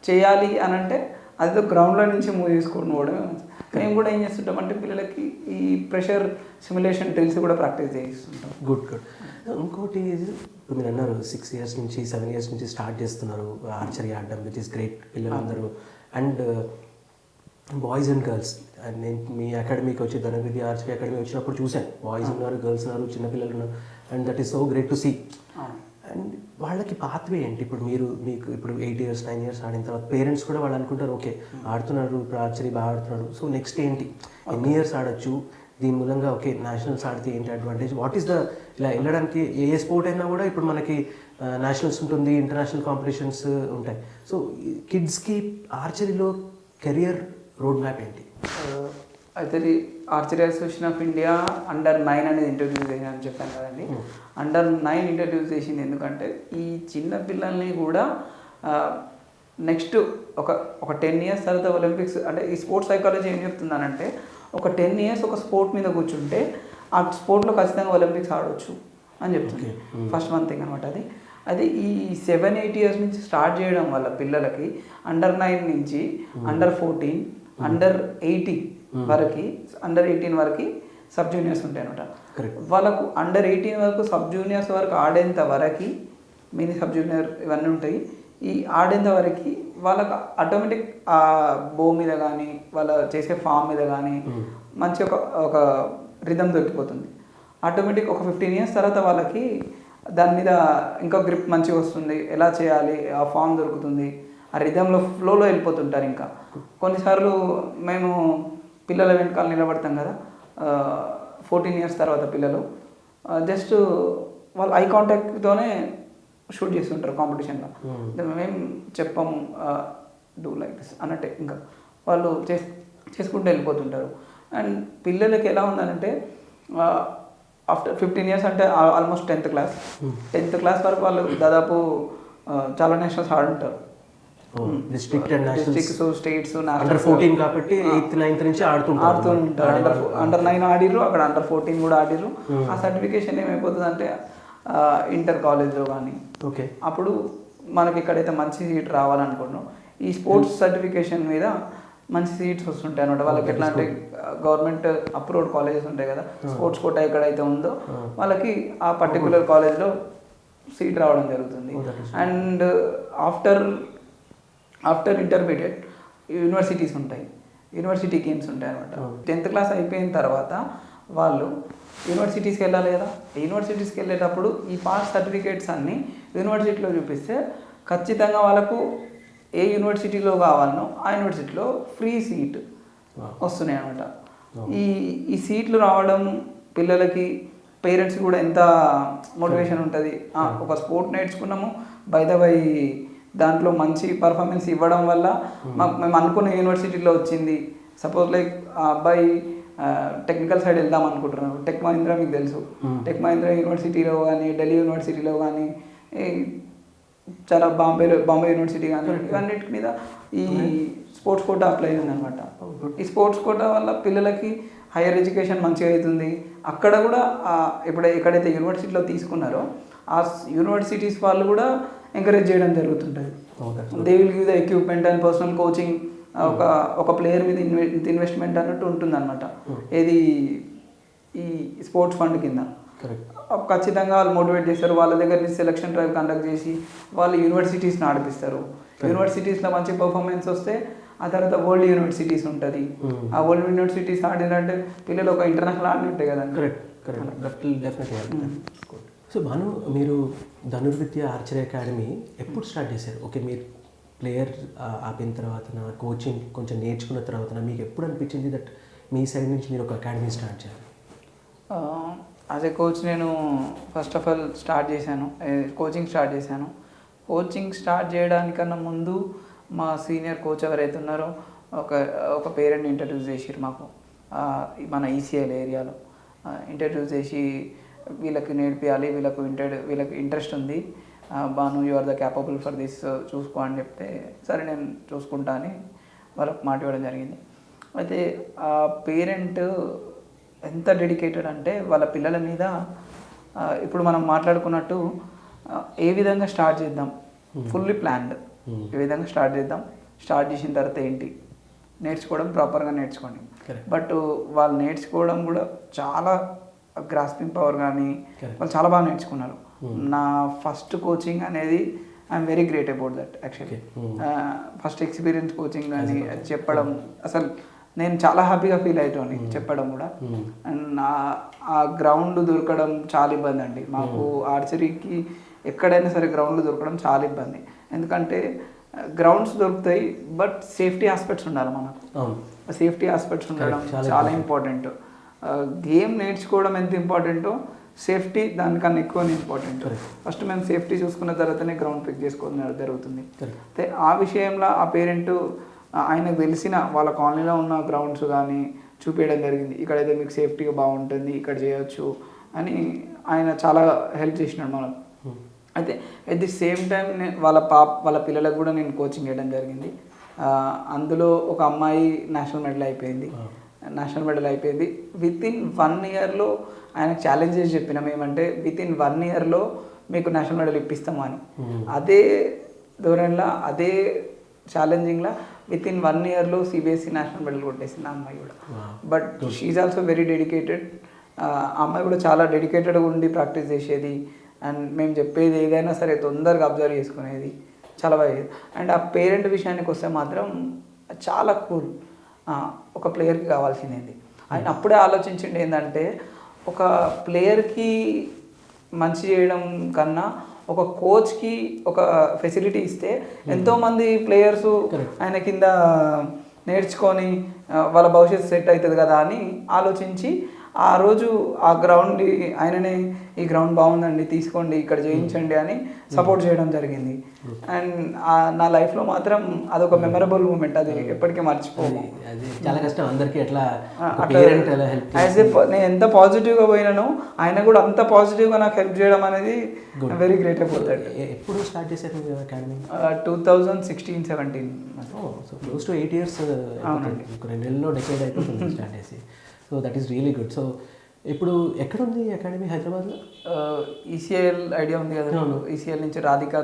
చేయాలి అని అంటే అదేదో గ్రౌండ్లో నుంచి మూవ్ చేసుకొని పోవడమే మంచిది. మేము కూడా ఏం చేస్తుంటాం అంటే పిల్లలకి ఈ ప్రెషర్ సిమ్యులేషన్ డ్రిల్స్ కూడా ప్రాక్టీస్ చేయిస్తుంటాం. గుడ్. ఇంకోటి ఇప్పుడు మీరు అన్నారు 6 years నుంచి 7 years నుంచి స్టార్ట్ చేస్తున్నారు ఆర్చరీ ఆడడం, విచ్ ఇస్ గ్రేట్ పిల్లలందరూ. And boys and girls, and నేను మీ అకాడమీకి వచ్చి ధనవిధి ఆర్చరీ అకాడమీ వచ్చినప్పుడు చూశాను, బాయ్స్ ఉన్నారు, గర్ల్స్ ఉన్నారు, చిన్నపిల్లలు ఉన్నారు. And that is so great to see. And వాళ్ళకి పాత్వే ఏంటి? ఇప్పుడు మీకు ఇప్పుడు 8 years 9 years ఆడిన తర్వాత పేరెంట్స్ కూడా వాళ్ళు అనుకుంటారు, ఓకే ఆడుతున్నారు, ఇప్పుడు ఆర్చరీ బాగా ఆడుతున్నారు, సో నెక్స్ట్ ఏంటి, ఎన్ని ఇయర్స్ ఆడొచ్చు, దీని మూలంగా ఓకే నేషనల్స్ ఆడితే ఏంటి అడ్వాంటేజ్, వాట్ ఈస్ ద, ఇలా వెళ్ళడానికి ఏ స్పోర్ట్ అయినా కూడా ఇప్పుడు మనకి నేషనల్స్ ఉంటుంది, ఇంటర్నేషనల్ కాంపిటీషన్స్ ఉంటాయి. సో కిడ్స్కి ఆర్చరీలో కెరియర్ రోడ్ మ్యాప్ ఏంటి? అయితే archery association of India Under-9 అనేది ఇంట్రడ్యూస్ చేయాలని చెప్పాను కదండి. Under-9 ఇంట్రడ్యూస్ చేసింది ఎందుకంటే ఈ చిన్న పిల్లల్ని కూడా నెక్స్ట్ ఒక 10 years తర్వాత ఒలింపిక్స్, అంటే ఈ స్పోర్ట్స్ సైకాలజీ ఏం చెప్తుందనంటే ఒక 10 years ఒక స్పోర్ట్ మీద కూర్చుంటే ఆ స్పోర్ట్లో ఖచ్చితంగా ఒలింపిక్స్ ఆడవచ్చు అని చెప్తుంది. ఫస్ట్ వన్ థింగ్ అనమాట అది. అది ఈ 7-8 years నుంచి స్టార్ట్ చేయడం వల్ల పిల్లలకి Under-9 నుంచి Under-14 Under-18 వరకు Under-18 వరకు సబ్ జూనియర్స్ ఉంటాయి అనమాట. వాళ్ళకు Under-18 వరకు సబ్ జూనియర్స్ వరకు ఆడేంత వరకు, మినీ సబ్ జూనియర్ ఇవన్నీ ఉంటాయి, ఈ ఆడేంత వరకు వాళ్ళకు ఆటోమేటిక్ ఆ బో మీద కానీ వాళ్ళ చేసే ఫామ్ మీద కానీ మంచి ఒక రిథమ్ దొరికిపోతుంది. ఆటోమేటిక్ ఒక 15 years తర్వాత వాళ్ళకి దాని మీద ఇంకా గ్రిప్ మంచిగా వస్తుంది, ఎలా చేయాలి ఆ ఫామ్ దొరుకుతుంది, ఆ రిథంలో ఫ్లోలో వెళ్ళిపోతుంటారు. ఇంకా కొన్నిసార్లు మేము పిల్లల వెనకాల నిలబడతాం కదా 14 ఇయర్స్ తర్వాత పిల్లలు జస్ట్ వాళ్ళు ఐ కాంటాక్ట్తోనే షూట్ చేస్తుంటారు కాంపిటీషన్లో. మేము చెప్పాము డూ లైక్ దిస్ అన్నట్టే, ఇంకా వాళ్ళు చేసుకుంటూ వెళ్ళిపోతుంటారు. అండ్ పిల్లలకి ఎలా ఉందనంటే ఆఫ్టర్ 15 ఇయర్స్ అంటే ఆల్మోస్ట్ 10th క్లాస్ వరకు వాళ్ళు దాదాపు చాలా నేషనల్స్ ఆడుంటారు. డిస్ట్రిక్ట్స్, స్టేట్స్, అండర్ 14 కాబట్టి 8th 9th నుంచి ఆడుతుంటారు. అండర్ 9 ఆడిర్రు, అక్కడ అండర్ 14 కూడా ఆడిర్రు. ఆ సర్టిఫికేషన్ ఏమైపోతుంది అంటే ఇంటర్ కాలేజ్లో కానీ ఓకే అప్పుడు మనకి ఎక్కడైతే మంచి సీట్ రావాలనుకుంటున్నాం ఈ స్పోర్ట్స్ సర్టిఫికేషన్ మీద మంచి సీట్స్ వస్తుంటాయి అనమాట. వాళ్ళకి ఎట్లా అంటే గవర్నమెంట్ అప్రూవ్డ్ కాలేజెస్ ఉంటాయి కదా, స్పోర్ట్స్ కోటా ఎక్కడైతే ఉందో వాళ్ళకి ఆ పర్టికులర్ కాలేజ్లో సీట్ రావడం జరుగుతుంది. అండ్ ఆఫ్టర్ ఇంటర్మీడియట్ యూనివర్సిటీస్ ఉంటాయి, యూనివర్సిటీ గేమ్స్ ఉంటాయి అనమాట. 10th క్లాస్ అయిపోయిన తర్వాత వాళ్ళు యూనివర్సిటీస్కి వెళ్ళాలి కదా, యూనివర్సిటీస్కి వెళ్ళేటప్పుడు ఈ పాస్ సర్టిఫికేట్స్ అన్నీ యూనివర్సిటీలో చూపిస్తే ఖచ్చితంగా వాళ్ళకు ఏ యూనివర్సిటీలో కావాలనో ఆ యూనివర్సిటీలో ఫ్రీ సీట్ వస్తున్నాయి అనమాట. ఈ సీట్లు రావడం పిల్లలకి పేరెంట్స్ కూడా ఎంత మోటివేషన్ ఉంటుంది. ఒక స్పోర్ట్ నేర్చుకున్నాము, బై ద బై దాంట్లో మంచి పర్ఫార్మెన్స్ ఇవ్వడం వల్ల మేము అనుకున్న యూనివర్సిటీలో వచ్చింది. సపోజ్ లైక్ ఆ అబ్బాయి టెక్నికల్ సైడ్ వెళ్దాం అనుకుంటున్నాను, టెక్ మహీంద్రా మీకు తెలుసు, టెక్ మహీంద్రా యూనివర్సిటీలో కానీ ఢిల్లీ యూనివర్సిటీలో కానీ చాలా బాంబే యూనివర్సిటీ కానీ ఇవన్నిటి మీద ఈ స్పోర్ట్స్ కోటా అప్లై అయిందనమాట. ఈ స్పోర్ట్స్ కోటా వల్ల పిల్లలకి హైయర్ ఎడ్యుకేషన్ మంచిగా అవుతుంది. అక్కడ కూడా ఇప్పుడు ఎక్కడైతే యూనివర్సిటీలో తీసుకున్నారో ఆ యూనివర్సిటీస్ వాళ్ళు కూడా ఎంకరేజ్ చేయడం జరుగుతుంటుంది. They will give the equipment and personal coaching. ఒక ప్లేయర్ మీద ఇన్వెస్ట్మెంట్ అన్నట్టు ఉంటుంది అనమాట. ఏది ఈ స్పోర్ట్స్ ఫండ్ కింద ఖచ్చితంగా వాళ్ళు మోటివేట్ చేస్తారు. వాళ్ళ దగ్గర నుంచి సెలక్షన్ డ్రైవ్ కండక్ట్ చేసి వాళ్ళు యూనివర్సిటీస్ని ఆడిపిస్తారు. యూనివర్సిటీస్లో మంచి పర్ఫార్మెన్స్ వస్తే ఆ తర్వాత వరల్డ్ యూనివర్సిటీస్ ఉంటుంది. ఆ వరల్డ్ యూనివర్సిటీస్ ఆడినంటే పిల్లలు ఒక ఇంటర్నేషనల్ ఆడినట్టే కదండి. సో భాను, మీరు ధనుర్విద్య ఆర్చరీ అకాడమీ ఎప్పుడు స్టార్ట్ చేశారు? ఓకే, మీరు ప్లేయర్ ఆపిన తర్వాత కోచింగ్ కొంచెం నేర్చుకున్న తర్వాత మీకు ఎప్పుడు అనిపించింది దట్ మీ సైడ్ నుంచి మీరు ఒక అకాడమీ స్టార్ట్ చేయాలి? యాజ్ ఏ కోచ్ నేను first of all coaching start చేశాను. కోచింగ్ స్టార్ట్ చేయడానికన్నా ముందు మా సీనియర్ కోచ్ ఎవరైతే ఉన్నారో ఒక పేరెంట్ని ఇంట్రడ్యూస్ చేసిరు మాకు మన ఈసీఐల్ ఏరియాలో. ఇంట్రడ్యూస్ చేసి వీళ్ళకి నేర్పియాలి, వీళ్ళకి ఇంట్రెస్ట్ ఉంది, Bhanu you are the capable for this, చూసుకో అని చెప్తే సరే నేను చూసుకుంటా అని వాళ్ళకి మాట ఇవ్వడం జరిగింది. అయితే ఆ పేరెంట్ ఎంత డెడికేటెడ్ అంటే వాళ్ళ పిల్లల మీద ఇప్పుడు మనం మాట్లాడుకున్నట్టు ఏ విధంగా స్టార్ట్ చేద్దాం, ఫుల్లీ ప్లాన్డ్, ఏ విధంగా స్టార్ట్ చేద్దాం, స్టార్ట్ చేసిన తర్వాత ఏంటి నేర్చుకోవడం, ప్రాపర్గా నేర్చుకోండి. బట్ వాళ్ళు నేర్చుకోవడం కూడా చాలా గ్రాస్పింగ్ పవర్ కానీ వాళ్ళు చాలా బాగా నేర్చుకున్నారు. నా ఫస్ట్ కోచింగ్ అనేది I'm very great about that actually. First experience coaching కానీ చెప్పడం అసలు నేను చాలా హ్యాపీగా ఫీల్ అవుతాను చెప్పడం కూడా. అండ్ ఆ గ్రౌండ్ దొరకడం చాలా ఇబ్బంది అండి మాకు. ఆర్చరీకి ఎక్కడైనా సరే గ్రౌండ్లు దొరకడం చాలా ఇబ్బంది. ఎందుకంటే గ్రౌండ్స్ దొరుకుతాయి బట్ సేఫ్టీ ఆస్పెక్ట్స్ ఉండాలి మనకు. సేఫ్టీ ఆస్పెక్ట్స్ ఉండడం చాలా ఇంపార్టెంట్. గేమ్ నేర్చుకోవడం ఎంత ఇంపార్టెంటో సేఫ్టీ దానికన్నా ఎక్కువ ఇంపార్టెంట్. ఫస్ట్ మేము సేఫ్టీ చూసుకున్న తర్వాతనే గ్రౌండ్ పిక్ చేసుకోవడం జరుగుతుంది. అయితే ఆ విషయంలో ఆ పేరెంట్ ఆయనకు తెలిసిన వాళ్ళ కాలనీలో ఉన్న గ్రౌండ్స్ కానీ చూపించడం జరిగింది. ఇక్కడైతే మీకు సేఫ్టీగా బాగుంటుంది, ఇక్కడ చేయొచ్చు అని ఆయన చాలా హెల్ప్ చేసినాడు మనకు. అయితే అట్ ది సేమ్ టైం వాళ్ళ పిల్లలకు కూడా నేను కోచింగ్ చేయడం జరిగింది. అందులో ఒక అమ్మాయి నేషనల్ మెడల్ అయిపోయింది. వితిన్ 1 ఇయర్లో ఆయనకు ఛాలెంజెస్ చెప్పినాం ఏమంటే వితిన్ 1 ఇయర్లో మీకు నేషనల్ మెడల్ ఇప్పిస్తామని. అదే ధోరణిలో అదే ఛాలెంజింగ్లో వితిన్ 1 ఇయర్లో సిబిఎస్ఈ నేషనల్ మెడల్ కొట్టేసింది ఆ అమ్మాయి కూడా. But she also very dedicated. ఆ అమ్మాయి కూడా చాలా డెడికేటెడ్గా ఉండి ప్రాక్టీస్ చేసేది. అండ్ మేము చెప్పేది ఏదైనా సరే తొందరగా అబ్జర్వ్ చేసుకునేది, చాలా బాగా. అండ్ ఆ పేరెంట్ విషయానికి వస్తే మాత్రం చాలా కూల్. ఒక ప్లేయర్కి కావాల్సింది ఆయన అప్పుడే ఆలోచించింది ఏంటంటే ఒక ప్లేయర్కి మంచి చేయడం కన్నా ఒక కోచ్కి ఒక ఫెసిలిటీ ఇస్తే ఎంతోమంది ప్లేయర్స్ ఆయన కింద నేర్చుకొని వాళ్ళ భవిష్యత్తు సెట్ అవుతుంది కదా అని ఆలోచించి ఆ రోజు ఆ గ్రౌండ్ ఆయననే ఈ గ్రౌండ్ బాగుందండి తీసుకోండి ఇక్కడ చేయించండి అని సపోర్ట్ చేయడం జరిగింది. అండ్ నా లైఫ్లో మాత్రం అదొక మెమరబుల్ మూమెంట్, అది ఎప్పటికీ మర్చిపోము. చాలా కష్టం అందరికీ ఎట్లా నేను ఎంత పాజిటివ్గా పోయినానో ఆయన కూడా అంత పాజిటివ్గా నాకు హెల్ప్ చేయడం అనేది వెరీ గ్రేట్ అయిపోతాడు. ఎప్పుడు స్టార్ట్ చేశారు academy? 2016-17. So close to 8 years. అవునండి, 2 నెలల్లో డిసైడ్ అయిపోతుంది స్టార్ట్ చేసి. So that is really good. So ఇప్పుడు ఎక్కడుంది అకాడమీ? హైదరాబాద్లో ఈసీఎల్ ఐడియా ఉంది కదా, ఈసీఎల్ నుంచి రాధికా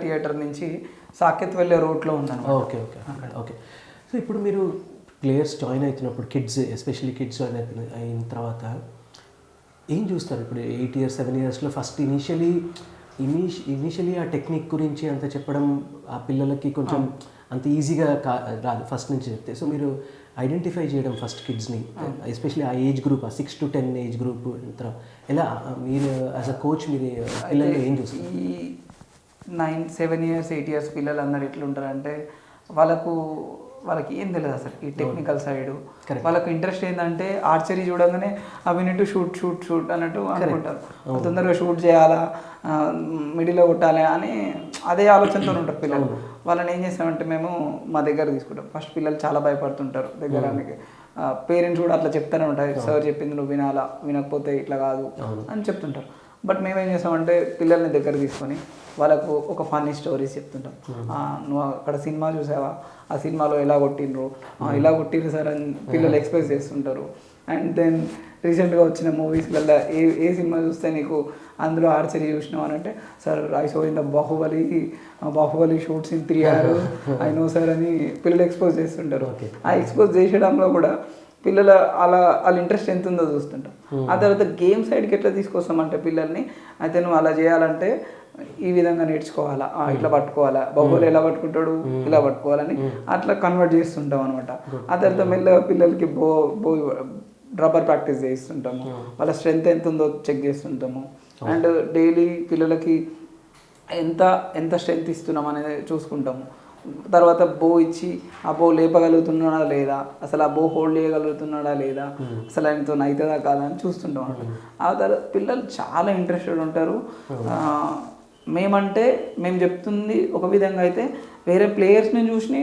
థియేటర్ నుంచి సాకేత్ వెళ్ళే రోడ్లో ఉందన్నమాట. Okay okay okay. సో ఇప్పుడు మీరు ప్లేయర్స్ జాయిన్ అవుతున్నప్పుడు కిడ్స్, ఎస్పెషల్లీ కిడ్స్ జాయిన్ అయిన తర్వాత ఏం చూస్తారు? ఇప్పుడు 8 years 7 yearsలో ఫస్ట్ ఇనీషియలీ ఆ టెక్నిక్ గురించి అంత చెప్పడం ఆ పిల్లలకి కొంచెం అంత ఈజీగా రాదు ఫస్ట్ నుంచి చెప్తే. సో మీరు ఐడెంటిఫై చేయడం ఫస్ట్ కిడ్స్ని, ఎస్పెషల్లీ ఆ ఏజ్ గ్రూప్, ఆ 6 to 10 ఏజ్ గ్రూప్ ఎలా మీరు యాజ్ అ కోచ్ మీరు పిల్లలు ఏం చూస్తారు? ఈ 7 years 8 years పిల్లలు అందరు ఎట్లుంటారంటే వాళ్ళకి ఏం తెలియదు అసలు ఈ టెక్నికల్ సైడ్. వాళ్ళకు ఇంట్రెస్ట్ ఏంటంటే ఆర్చరీ చూడగానే అవి టు షూట్ అన్నట్టు అనుకుంటారు. తొందరగా షూట్ చేయాలా, మిడిల్లో కొట్టాలి అని అదే ఆలోచనతో ఉంటారు పిల్లలు. వాళ్ళని ఏం చేస్తామంటే మేము మా దగ్గర తీసుకుంటాం. ఫస్ట్ పిల్లలు చాలా భయపడుతుంటారు దగ్గరానికి. పేరెంట్స్ కూడా అట్లా చెప్తూనే ఉంటారు, సార్ చెప్పింది నువ్వు వినాలా, వినకపోతే ఇట్లా కాదు అని చెప్తుంటారు. బట్ మేమేం చేస్తామంటే పిల్లల్ని దగ్గర తీసుకొని వాళ్ళకు ఒక ఫన్నీ స్టోరీస్ చెప్తుంటాం. నువ్వు అక్కడ సినిమా చూసావా, ఆ సినిమాలో ఎలా కొట్టిండ్రు, ఇలా కొట్టిర్రు సార్ అని పిల్లలు ఎక్స్ప్రెస్ చేస్తుంటారు. అండ్ దెన్ రీసెంట్గా వచ్చిన మూవీస్లలో ఏ సినిమా చూస్తే నీకు అందులో ఆర్చరీ చూసినావు అని అంటే, sir I so in the Baahubali shoots in 3 hours I know sir అని పిల్లలు ఎక్స్పోజ్ చేస్తుంటారు. ఆ ఎక్స్పోజ్ చేసడంలో కూడా పిల్లల వాళ్ళ ఇంట్రెస్ట్ ఎంత ఉందో చూస్తుంటాం. ఆ తర్వాత గేమ్ సైడ్కి ఎట్లా తీసుకొస్తామంటే పిల్లల్ని, అయితే నువ్వు అలా చేయాలంటే ఈ విధంగా నేర్చుకోవాలా, ఇట్లా పట్టుకోవాలా, బాహుబలి ఎలా పట్టుకుంటాడు ఇలా పట్టుకోవాలని అట్లా కన్వర్ట్ చేస్తుంటాం అనమాట. ఆ తర్వాత మెల్లగా పిల్లలకి రబ్బర్ ప్రాక్టీస్ చేస్తుంటాము, వాళ్ళ స్ట్రెంగ్త్ ఎంత ఉందో చెక్ చేస్తుంటాము. అండ్ డైలీ పిల్లలకి ఎంత స్ట్రెంగ్త్ ఇస్తున్నాం అనేది చూసుకుంటాము. తర్వాత బో ఇచ్చి ఆ బో లేపగలుగుతున్నాడా లేదా, అసలు ఆ బో హోల్డ్ చేయగలుగుతున్నాడా లేదా, అసలు ఆయనతో అవుతుందా కాదా అని చూస్తుంటాం అన్నమాట. ఆ తర్వాత పిల్లలు చాలా ఇంట్రెస్టెడ్ ఉంటారు. మేము చెప్తుంది ఒక విధంగా అయితే వేరే ప్లేయర్స్ని చూసి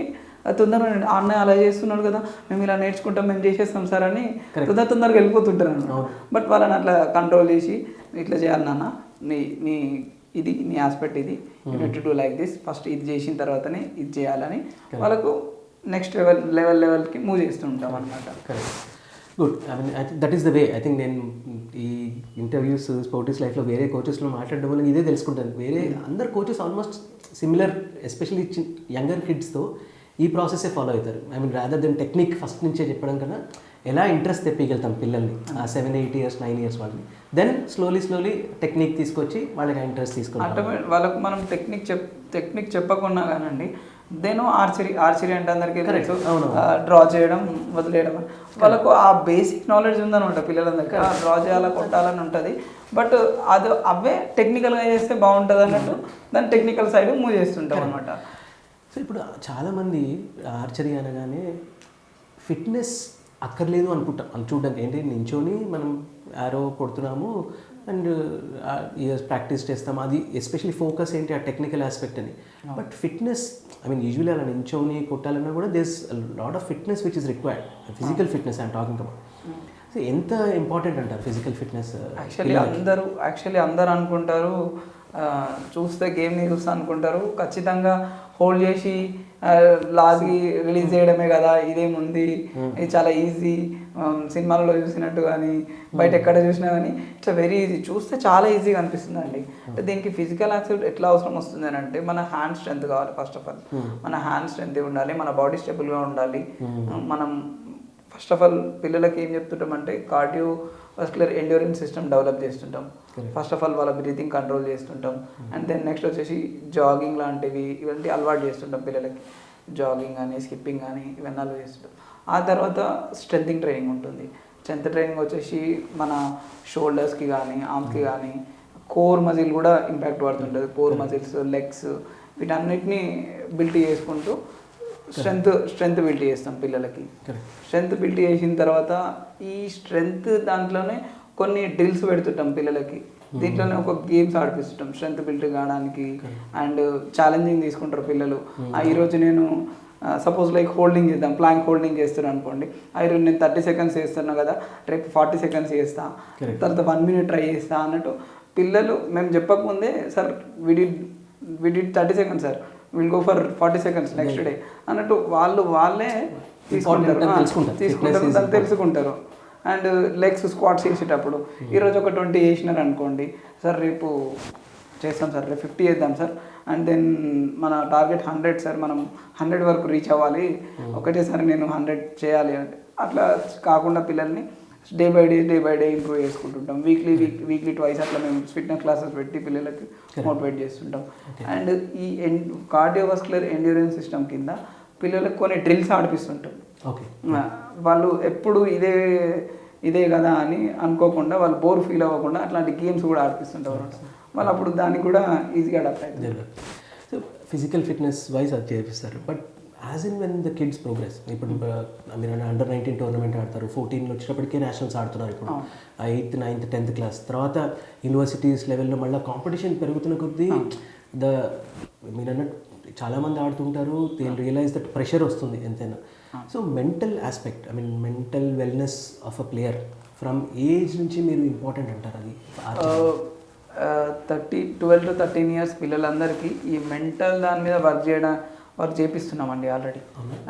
తొందరగా అన్నయ్య అలా చేస్తున్నాడు కదా, మేము ఇలా నేర్చుకుంటాం, మేము చేసేస్తాం సార్ అని తొందరగా వెళ్ళిపోతుంటారు అన్నమాట. బట్ వాళ్ళని అట్లా కంట్రోల్ చేసి ఇట్లా చేయాలి నాన్న, నీ ఆస్పెక్ట్ ఇది, unit to do like this, first ఇది చేసిన తర్వాతనే ఇది చేయాలని వాళ్ళకు నెక్స్ట్ లెవెల్కి మూవ్ చేస్తూ ఉంటాం అనమాట. Good. I mean that is the way. I think నేను ఈ ఇంటర్వ్యూస్ స్పోర్ట్స్ లైఫ్లో వేరే కోచెస్లో మాట్లాడడం వల్ల ఇదే తెలుసుకుంటాను. వేరే అందరు coaches almost similar, especially younger కిడ్స్తో ఈ ప్రాసెస్సే ఫాలో అవుతారు. I mean rather than technique first నుంచే చెప్పడం కన్నా ఎలా ఇంట్రెస్ట్ తెప్పిగలుగుతాం పిల్లల్ని, ఆ 7 8 years 9 years వాళ్ళని, దెన్ స్లోలీ టెక్నిక్ తీసుకొచ్చి వాళ్ళకి ఇంట్రెస్ట్ తీసుకుంటాం. వాళ్ళకు మనం టెక్నిక్ చెప్పకుండా కానండి, దెన్ ఆర్చరీ అంటే అందరికీ డ్రా చేయడం వదిలేయడం, వాళ్ళకు ఆ బేసిక్ నాలెడ్జ్ ఉందనమాట పిల్లలందరికీ. డ్రా చేయాలా కొట్టాలని ఉంటుంది. బట్ అవే టెక్నికల్గా చేస్తే బాగుంటుంది అన్నట్టు దాన్ని టెక్నికల్ సైడ్ మూవ్ చేస్తుంటాం అనమాట. సో ఇప్పుడు చాలామంది ఆర్చరీ అనగానే ఫిట్నెస్ అక్కర్లేదు అనుకుంటాం, చూడడానికి ఏంటి నించొని మనం యారో కొడుతున్నాము అండ్ ఇయర్స్ ప్రాక్టీస్ చేస్తాము, అది ఎస్పెషలీ ఫోకస్ ఏంటి ఆ టెక్నికల్ ఆస్పెక్ట్ అని. But fitness, I mean usually అలా నించొని కొట్టాలన్నా కూడా there's lot of fitness which is required, physical fitness I'm talking about. So ఎంత ఇంపార్టెంట్ అంటారు ఫిజికల్ ఫిట్నెస్? యాక్చువల్లీ అందరు అనుకుంటారు, చూస్తే గేమ్ని చూస్తే అనుకుంటారు ఖచ్చితంగా హోల్డ్ చేసి లాగి రిలీజ్ చేయడమే కదా, ఇదేముంది, ఇది చాలా ఈజీ, సినిమాలలో చూసినట్టు కానీ బయట ఎక్కడ చూసినా కానీ ఇట్లా వెరీ ఈజీ, చూస్తే చాలా ఈజీగా అనిపిస్తుంది అండి. అంటే దీనికి ఫిజికల్ యాక్టివిటీ ఎట్లా అవసరం వస్తుంది అని అంటే మన హ్యాండ్ స్ట్రెంత్ కావాలి. ఫస్ట్ ఆఫ్ ఆల్ మన హ్యాండ్ స్ట్రెంత్ ఉండాలి, మన బాడీ స్టేబుల్గా ఉండాలి. మనం ఫస్ట్ ఆఫ్ ఆల్ పిల్లలకి ఏం చెప్తుంటామంటే cardiovascular endurance system develop చేస్తుంటాం. ఫస్ట్ ఆఫ్ ఆల్ వాళ్ళ బ్రీతింగ్ కంట్రోల్ చేస్తుంటాం. అండ్ దెన్ నెక్స్ట్ వచ్చేసి జాగింగ్ లాంటివి ఇవన్నీ అలవాటు చేస్తుంటాం పిల్లలకి. జాగింగ్ కానీ స్కిప్పింగ్ కానీ ఇవన్నీ అలవాటు చేస్తుంటాం. ఆ తర్వాత స్ట్రెంథింగ్ ట్రైనింగ్ ఉంటుంది. స్ట్రెంత్ ట్రైనింగ్ వచ్చేసి మన షోల్డర్స్కి కానీ ఆర్మ్స్కి కానీ కోర్ మజిల్ కూడా ఇంపాక్ట్ పడుతుంటుంది. కోర్ మజిల్స్, లెగ్స్ వీటన్నిటిని బిల్ట్ చేసుకుంటూ స్ట్రెంగ్త్ బిల్డ్ చేస్తాం పిల్లలకి. స్ట్రెంగ్త్ బిల్డ్ చేసిన తర్వాత ఈ స్ట్రెంగ్త్ దాంట్లోనే కొన్ని డ్రిల్స్ పెడుతుంటాం పిల్లలకి. దీంట్లోనే ఒక గేమ్స్ ఆడిపిస్తుంటాం స్ట్రెంగ్త్ బిల్డ్ కావడానికి. అండ్ ఛాలెంజింగ్ తీసుకుంటారు పిల్లలు. ఈరోజు నేను సపోజ్ లైక్ హోల్డింగ్ చేద్దాం, ప్లాంక్ హోల్డింగ్ చేస్తున్నాను అనుకోండి. ఈరోజు నేను 30 సెకండ్స్ చేస్తున్నా కదా, రేపు 40 సెకండ్స్ చేస్తా, తర్వాత 1 minute ట్రై చేస్తా అన్నట్టు పిల్లలు మేము చెప్పకముందే sir we did 30 seconds sir, will go for 40 seconds next day అన్నట్టు వాళ్ళే తీసుకుంటారు, దాన్ని తెలుసుకుంటారు. అండ్ లెగ్స్ స్క్వాట్స్ చేసేటప్పుడు ఈరోజు ఒక 20 చేసినారు అనుకోండి, సార్ రేపు చేస్తాం సార్, రేపు 50 చేద్దాం సార్, అండ్ దెన్ మన టార్గెట్ 100 సార్, మనం 100 వరకు రీచ్ అవ్వాలి, ఒకటేసారి నేను 100 చేయాలి అంటే అట్లా కాకుండా పిల్లల్ని డే బై డే ఇంప్రూవ్ చేసుకుంటుంటాం. వీక్లీ ట్వైస్ అట్లా మేము ఫిట్నెస్ క్లాసెస్ పెట్టి పిల్లలకి మోటివేట్ చేస్తుంటాం. అండ్ ఈ కార్డియోవాస్కులర్ ఎండ్యూరెన్స్ సిస్టమ్ కింద పిల్లలకు కొన్ని డ్రిల్స్ ఆడిపిస్తుంటాం. వాళ్ళు ఎప్పుడు ఇదే కదా అని అనుకోకుండా, వాళ్ళు బోర్ ఫీల్ అవ్వకుండా అట్లాంటి గేమ్స్ కూడా ఆడిపిస్తుంటారు. వాళ్ళు అప్పుడు దానికి కూడా ఈజీగా అడాప్ట్ అవుతుంది. సో ఫిజికల్ ఫిట్నెస్ వైజ్ అది చేపిస్తారు. But as in when the kids progress, ఇప్పుడు మీరు అండర్ 19 టోర్నమెంట్ ఆడతారు, 14 వచ్చేటప్పటికే నేషనల్స్ ఆడుతున్నారు. ఇప్పుడు 8th 9th 10th క్లాస్ తర్వాత యూనివర్సిటీస్ లెవెల్లో మళ్ళీ కాంపిటీషన్ పెరుగుతున్న కొద్దీ మీరు అన్నట్టు చాలామంది ఆడుతుంటారు, దే రియలైజ్ దట్ ప్రెషర్ వస్తుంది ఎంతైనా. So mental aspect, mental wellness of a player from age నుంచి మీరు ఇంపార్టెంట్ అంటారు అది? 12 to 13 years పిల్లలందరికీ ఈ మెంటల్ దాని మీద వర్క్ చేపిస్తున్నామండి ఆల్రెడీ.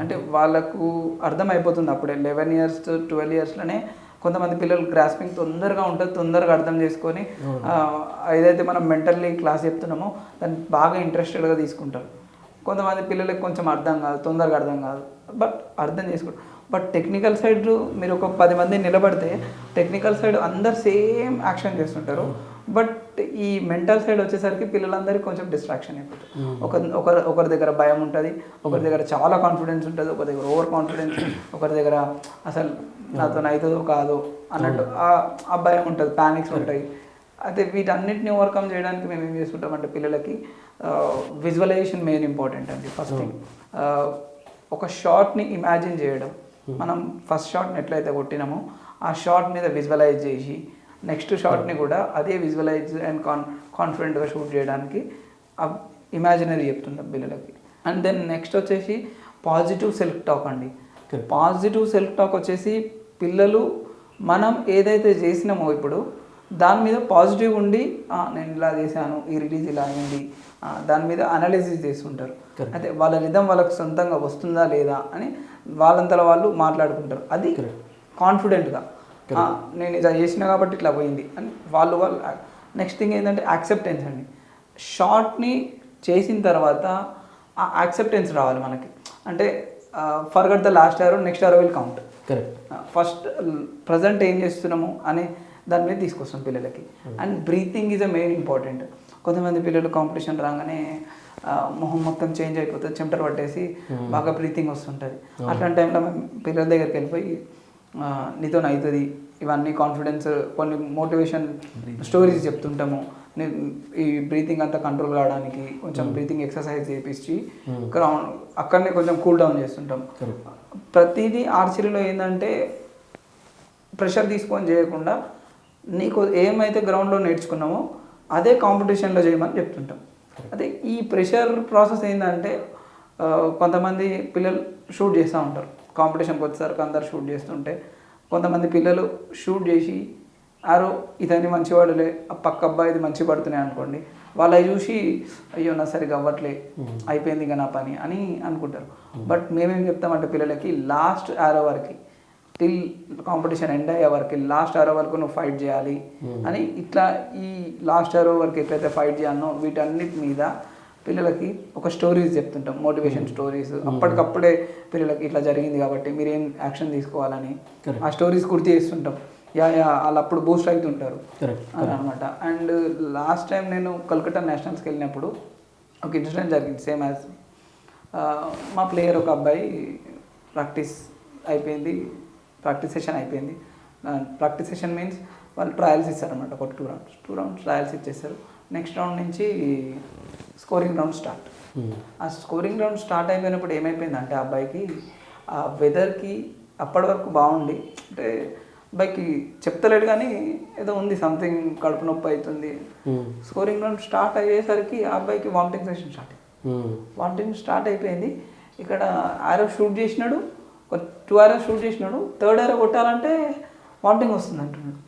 అంటే వాళ్ళకు అర్థమైపోతుంది అప్పుడే 11 years to 12 yearsలోనే. కొంతమంది పిల్లలు గ్రాస్పింగ్ తొందరగా ఉంటుంది, తొందరగా అర్థం చేసుకొని ఏదైతే మనం మెంటల్లీ క్లాస్ చెప్తున్నామో దాన్ని బాగా ఇంట్రెస్టెడ్గా తీసుకుంటారు. కొంతమంది పిల్లలకి కొంచెం తొందరగా అర్థం కాదు, బట్ అర్థం చేసుకుంటారు. బట్ టెక్నికల్ సైడ్ మీరు ఒక 10 మంది నిలబడితే టెక్నికల్ సైడ్ అందరు సేమ్ యాక్షన్ చేస్తుంటారు. బట్ ఈ మెంటల్ సైడ్ వచ్చేసరికి పిల్లలందరికీ కొంచెం డిస్ట్రాక్షన్ అయిపోతుంది. ఒకరి దగ్గర భయం ఉంటుంది, ఒకరి దగ్గర చాలా కాన్ఫిడెన్స్ ఉంటుంది, ఒకరి దగ్గర ఓవర్ కాన్ఫిడెన్స్, ఒకరి దగ్గర అసలు నాతో అవుతుందో కాదో అన్నట్టు ఆ భయం ఉంటుంది, ప్యానిక్స్ ఉంటాయి. అయితే వీటన్నిటిని ఓవర్కమ్ చేయడానికి మేము ఏం చేసుకుంటామంటే పిల్లలకి విజువలైజేషన్ మెయిన్ ఇంపార్టెంట్ అండి. ఫస్ట్ థింగ్ ఒక షాట్ని ఇమాజిన్ చేయడం. మనం ఫస్ట్ షాట్ని ఎట్లయితే కొట్టినామో ఆ షాట్ మీద విజువలైజ్ చేసి నెక్స్ట్ షాట్ని కూడా అదే విజువలైజ్ అండ్ కాన్ఫిడెంట్గా షూట్ చేయడానికి ఇమాజినరీ చెప్తుంటాం పిల్లలకి. అండ్ దెన్ నెక్స్ట్ వచ్చేసి పాజిటివ్ సెల్ఫ్ టాక్ అండి. పాజిటివ్ సెల్ఫ్ టాక్ వచ్చేసి పిల్లలు మనం ఏదైతే చేసినామో ఇప్పుడు దాని మీద పాజిటివ్ ఉండి నేను ఇలా చేశాను, ఈ రిలీజ్ ఇలా అయింది, దాని మీద అనాలిసిస్ చేస్తుంటారు. అయితే వాళ్ళ రిధం వాళ్ళకు సొంతంగా వస్తుందా లేదా అని వాళ్ళంతలో వాళ్ళు మాట్లాడుకుంటారు. అది కాన్ఫిడెంట్గా నేను ఇలా చేసినా కాబట్టి ఇట్లా పోయింది అని వాళ్ళు నెక్స్ట్ థింగ్ ఏంటంటే యాక్సెప్టెన్స్ అండి. షార్ట్ని చేసిన తర్వాత ఆ యాక్సెప్టెన్స్ రావాలి మనకి. అంటే ఫర్గట్ ద లాస్ట్ ఆరో, నెక్స్ట్ ఆరో విల్ కౌంట్. ఫస్ట్ ప్రజెంట్ ఏం చేస్తున్నాము అనే దాని మీద తీసుకొస్తాం పిల్లలకి. And breathing is a main important. కొంతమంది పిల్లలు కాంపిటీషన్ రాగానే మొహం మొత్తం చేంజ్ అయిపోతుంది, చెమటలు పట్టేసి బాగా బ్రీతింగ్ వస్తుంటుంది. అట్లాంటి టైంలో మేము పిల్లల దగ్గరికి వెళ్ళిపోయి నీతో అవుతుంది ఇవన్నీ కాన్ఫిడెన్స్, కొన్ని మోటివేషన్ స్టోరీస్ చెప్తుంటాము. ఈ బ్రీతింగ్ అంతా కంట్రోల్ కావడానికి కొంచెం బ్రీతింగ్ ఎక్సర్సైజ్ చేపించి గ్రౌండ్ అక్కడనే కొంచెం కూల్ డౌన్ చేస్తుంటాం. ప్రతిదీ ఆర్చరీలో ఏంటంటే ప్రెషర్ తీసుకొని చేయకుండా నీకు ఏమైతే గ్రౌండ్లో నేర్చుకున్నామో అదే కాంపిటీషన్లో చేయమని చెప్తుంటాం. అదే ఈ ప్రెషర్ ప్రాసెస్ ఏంటంటే కొంతమంది పిల్లలు షూట్ చేస్తూ ఉంటారు, కాంపిటీషన్కి వచ్చేసరికి అందరు షూట్ చేస్తుంటే కొంతమంది పిల్లలు షూట్ చేసి ఆరో ఇతని మంచివాడులే, ఆ పక్క అబ్బాయిది మంచి పడుతున్నాయి అనుకోండి, వాళ్ళవి చూసి అయ్యో నా సరిగా అవ్వట్లే, అయిపోయింది ఇక నా పని అని అనుకుంటారు. బట్ మేమేం చెప్తామంటే పిల్లలకి లాస్ట్ ఆరో వరకు, టిల్ కాంపిటీషన్ ఎండ్ అయ్యే వరకు, లాస్ట్ ఆరో వరకు నువ్వు ఫైట్ చేయాలి అని ఇట్లా ఈ లాస్ట్ ఆరో వరకు ఎట్లయితే ఫైట్ చేయాలనో వీటన్నిటి మీద పిల్లలకి ఒక స్టోరీస్ చెప్తుంటాం, మోటివేషన్ స్టోరీస్. అప్పటికప్పుడే పిల్లలకి ఇట్లా జరిగింది కాబట్టి మీరేం యాక్షన్ తీసుకోవాలని ఆ స్టోరీస్ గుర్తు చేస్తుంటాం. వాళ్ళు అప్పుడు బూస్ట్ అవుతుంటారు అని అనమాట. అండ్ లాస్ట్ టైం నేను కలకత్తా నేషనల్స్కి వెళ్ళినప్పుడు ఒక ఇన్సిడెంట్ జరిగింది సేమ్ యాజ్ మా ప్లేయర్ ఒక అబ్బాయి ప్రాక్టీస్ సెషన్ అయిపోయింది. ప్రాక్టీస్ సెషన్ మీన్స్ వాళ్ళు ట్రయల్స్ ఇస్తారనమాట, ఒక 2 rounds ట్రయల్స్ ఇచ్చేస్తారు. నెక్స్ట్ రౌండ్ నుంచి స్కోరింగ్ రౌండ్ స్టార్ట్. ఆ స్కోరింగ్ రౌండ్ స్టార్ట్ అయిపోయినప్పుడు ఏమైపోయిందంటే ఆ అబ్బాయికి ఆ వెదర్కి అప్పటి వరకు బాగుండి అంటే అబ్బాయికి చెప్తలేడు కానీ ఏదో ఉంది సంథింగ్ కడుపు నొప్పి అవుతుంది. స్కోరింగ్ రౌండ్ స్టార్ట్ అయ్యేసరికి ఆ అబ్బాయికి వామిటింగ్ సెషన్ స్టార్ట్ అయింది. వామిటింగ్ స్టార్ట్ అయిపోయింది. ఇక్కడ ఆరో షూట్ చేసినాడు, ఒక 2 arrows షూట్ చేసినాడు. 3rd arrow కొట్టాలంటే వామిటింగ్ వస్తుంది అంటున్నాడు.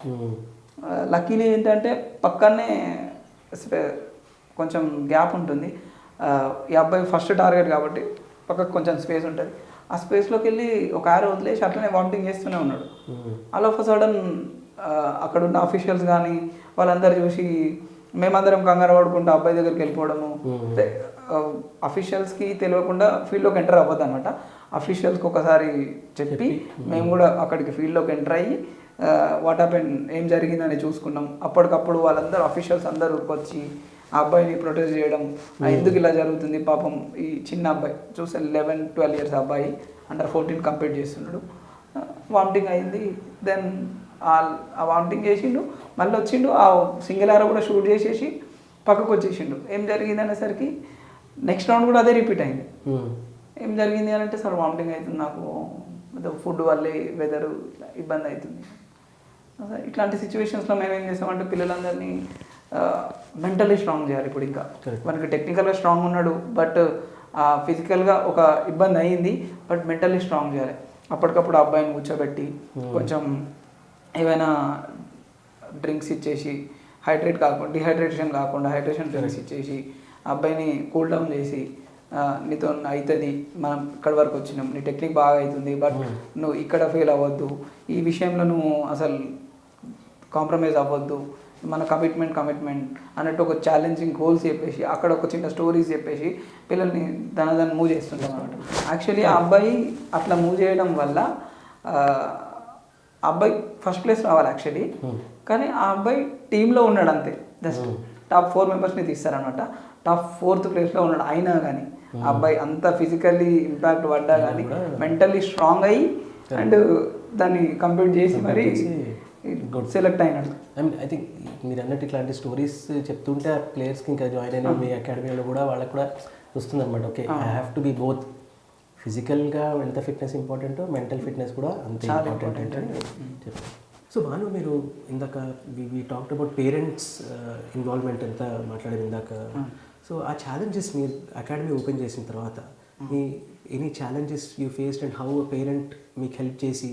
లక్కీలీ ఏంటంటే పక్కనే కొంచెం గ్యాప్ ఉంటుంది. ఈ అబ్బాయి ఫస్ట్ టార్గెట్ కాబట్టి పక్కకు కొంచెం స్పేస్ ఉంటుంది. ఆ స్పేస్లోకి వెళ్ళి ఒక ఆరో వదిలేసి అట్లనే వామిటింగ్ చేస్తూనే ఉన్నాడు. ఆల్ ఆఫ్ అ సడన్ అక్కడ ఉన్న అఫీషియల్స్ కానీ వాళ్ళందరూ చూసి మేమందరం కంగారు పడుకుంటూ అబ్బాయి దగ్గరికి వెళ్ళిపోవడము. అఫీషియల్స్కి తెలియకుండా ఫీల్డ్లోకి ఎంటర్ అవ్వద్దు అనమాట. అఫీషియల్స్కి ఒకసారి చెప్పి మేము కూడా అక్కడికి ఫీల్డ్లోకి ఎంటర్ అయ్యి వాట్ హ్యాపెన్ ఏం జరిగిందని చూసుకున్నాం. అప్పటికప్పుడు వాళ్ళందరూ అఫీషియల్స్ అందరూ వచ్చి ఆ అబ్బాయిని ప్రొటెస్ట్ చేయడం, ఎందుకు ఇలా జరుగుతుంది పాపం ఈ చిన్న అబ్బాయి చూస్తే 11-12 years అబ్బాయి అండర్ 14 కంప్లీట్ చేస్తున్నాడు. వామిటింగ్ అయింది. దెన్ ఆ వామిటింగ్ చేసిండు, మళ్ళీ వచ్చిండు, ఆ సింగిల్ ఆరో కూడా షూట్ చేసేసి పక్కకు వచ్చేసిండు. ఏం జరిగింది అనేసరికి నెక్స్ట్ రౌండ్ కూడా అదే రిపీట్ అయింది. ఏం జరిగింది అని అంటే సార్ వామిటింగ్ అవుతుంది నాకు, ఫుడ్ వల్లే వెదరు ఇబ్బంది అవుతుంది. ఇట్లాంటి సిచ్యువేషన్స్లో మేము ఏం చేస్తామంటే పిల్లలందరినీ మెంటలీ స్ట్రాంగ్ చేయాలి. ఇప్పుడు ఇంకా మనకి టెక్నికల్గా స్ట్రాంగ్ ఉన్నాడు, బట్ ఫిజికల్గా ఒక ఇబ్బంది అయ్యింది, బట్ మెంటలీ స్ట్రాంగ్ చేయాలి. అప్పటికప్పుడు అబ్బాయిని కూర్చోబెట్టి కొంచెం ఏవైనా డ్రింక్స్ ఇచ్చేసి డిహైడ్రేషన్ కాకుండా హైడ్రేషన్ డ్రింక్స్ ఇచ్చేసి అబ్బాయిని కూల్ డౌన్ చేసి నీతో అవుతుంది, మనం ఇక్కడి వరకు వచ్చినాం, నీ టెక్నిక్ బాగా అవుతుంది, బట్ నువ్వు ఇక్కడ ఫెయిల్ అవ్వద్దు, ఈ విషయంలో నువ్వు అసలు కాంప్రమైజ్ అవ్వద్దు, మన కమిట్మెంట్ అన్నట్టు ఒక ఛాలెంజింగ్ గోల్స్ చెప్పేసి అక్కడ ఒక చిన్న స్టోరీస్ చెప్పేసి పిల్లల్ని దాన్ని మూవ్ చేస్తుంటాం అనమాట. యాక్చువల్లీ ఆ అబ్బాయి అట్లా మూవ్ చేయడం వల్ల అబ్బాయి ఫస్ట్ ప్లేస్ రావాలి యాక్చువల్లీ. కానీ ఆ అబ్బాయి టీంలో ఉన్నాడు అంతే, జస్ట్ టాప్ 4 మెంబర్స్ని తీస్తారనమాట. టాప్ 4th ప్లేస్లో ఉన్నాడు. అయినా కానీ ఆ అబ్బాయి అంత ఫిజికల్లీ ఇంపాక్ట్ పడ్డా కానీ మెంటల్లీ స్ట్రాంగ్ అయ్యి అండ్ దాన్ని కంప్లీట్ చేసి మరి సెలెక్ట్ అయినాడు. ఐ థింక్ మీరు అన్నట్టు ఇట్లాంటి స్టోరీస్ చెప్తుంటే ఆ ప్లేయర్స్కి ఇంకా జాయిన్ అయిన మీ అకాడమీలో కూడా వాళ్ళకి కూడా వస్తుందన్నమాట. Okay, I have to be both, ఫిజికల్గా ఎంత ఫిట్నెస్ ఇంపార్టెంట్, మెంటల్ ఫిట్నెస్ కూడా అంతే ఇంపార్టెంట్ అని చెప్పారు. సో భాను, మీరు ఇందాక we talked about parents involvement అంతా మాట్లాడారు ఇందాక. సో ఆ ఛాలెంజెస్ మీరు అకాడమీ ఓపెన్ చేసిన తర్వాత me any challenges you faced and how parent మీకు హెల్ప్ చేసి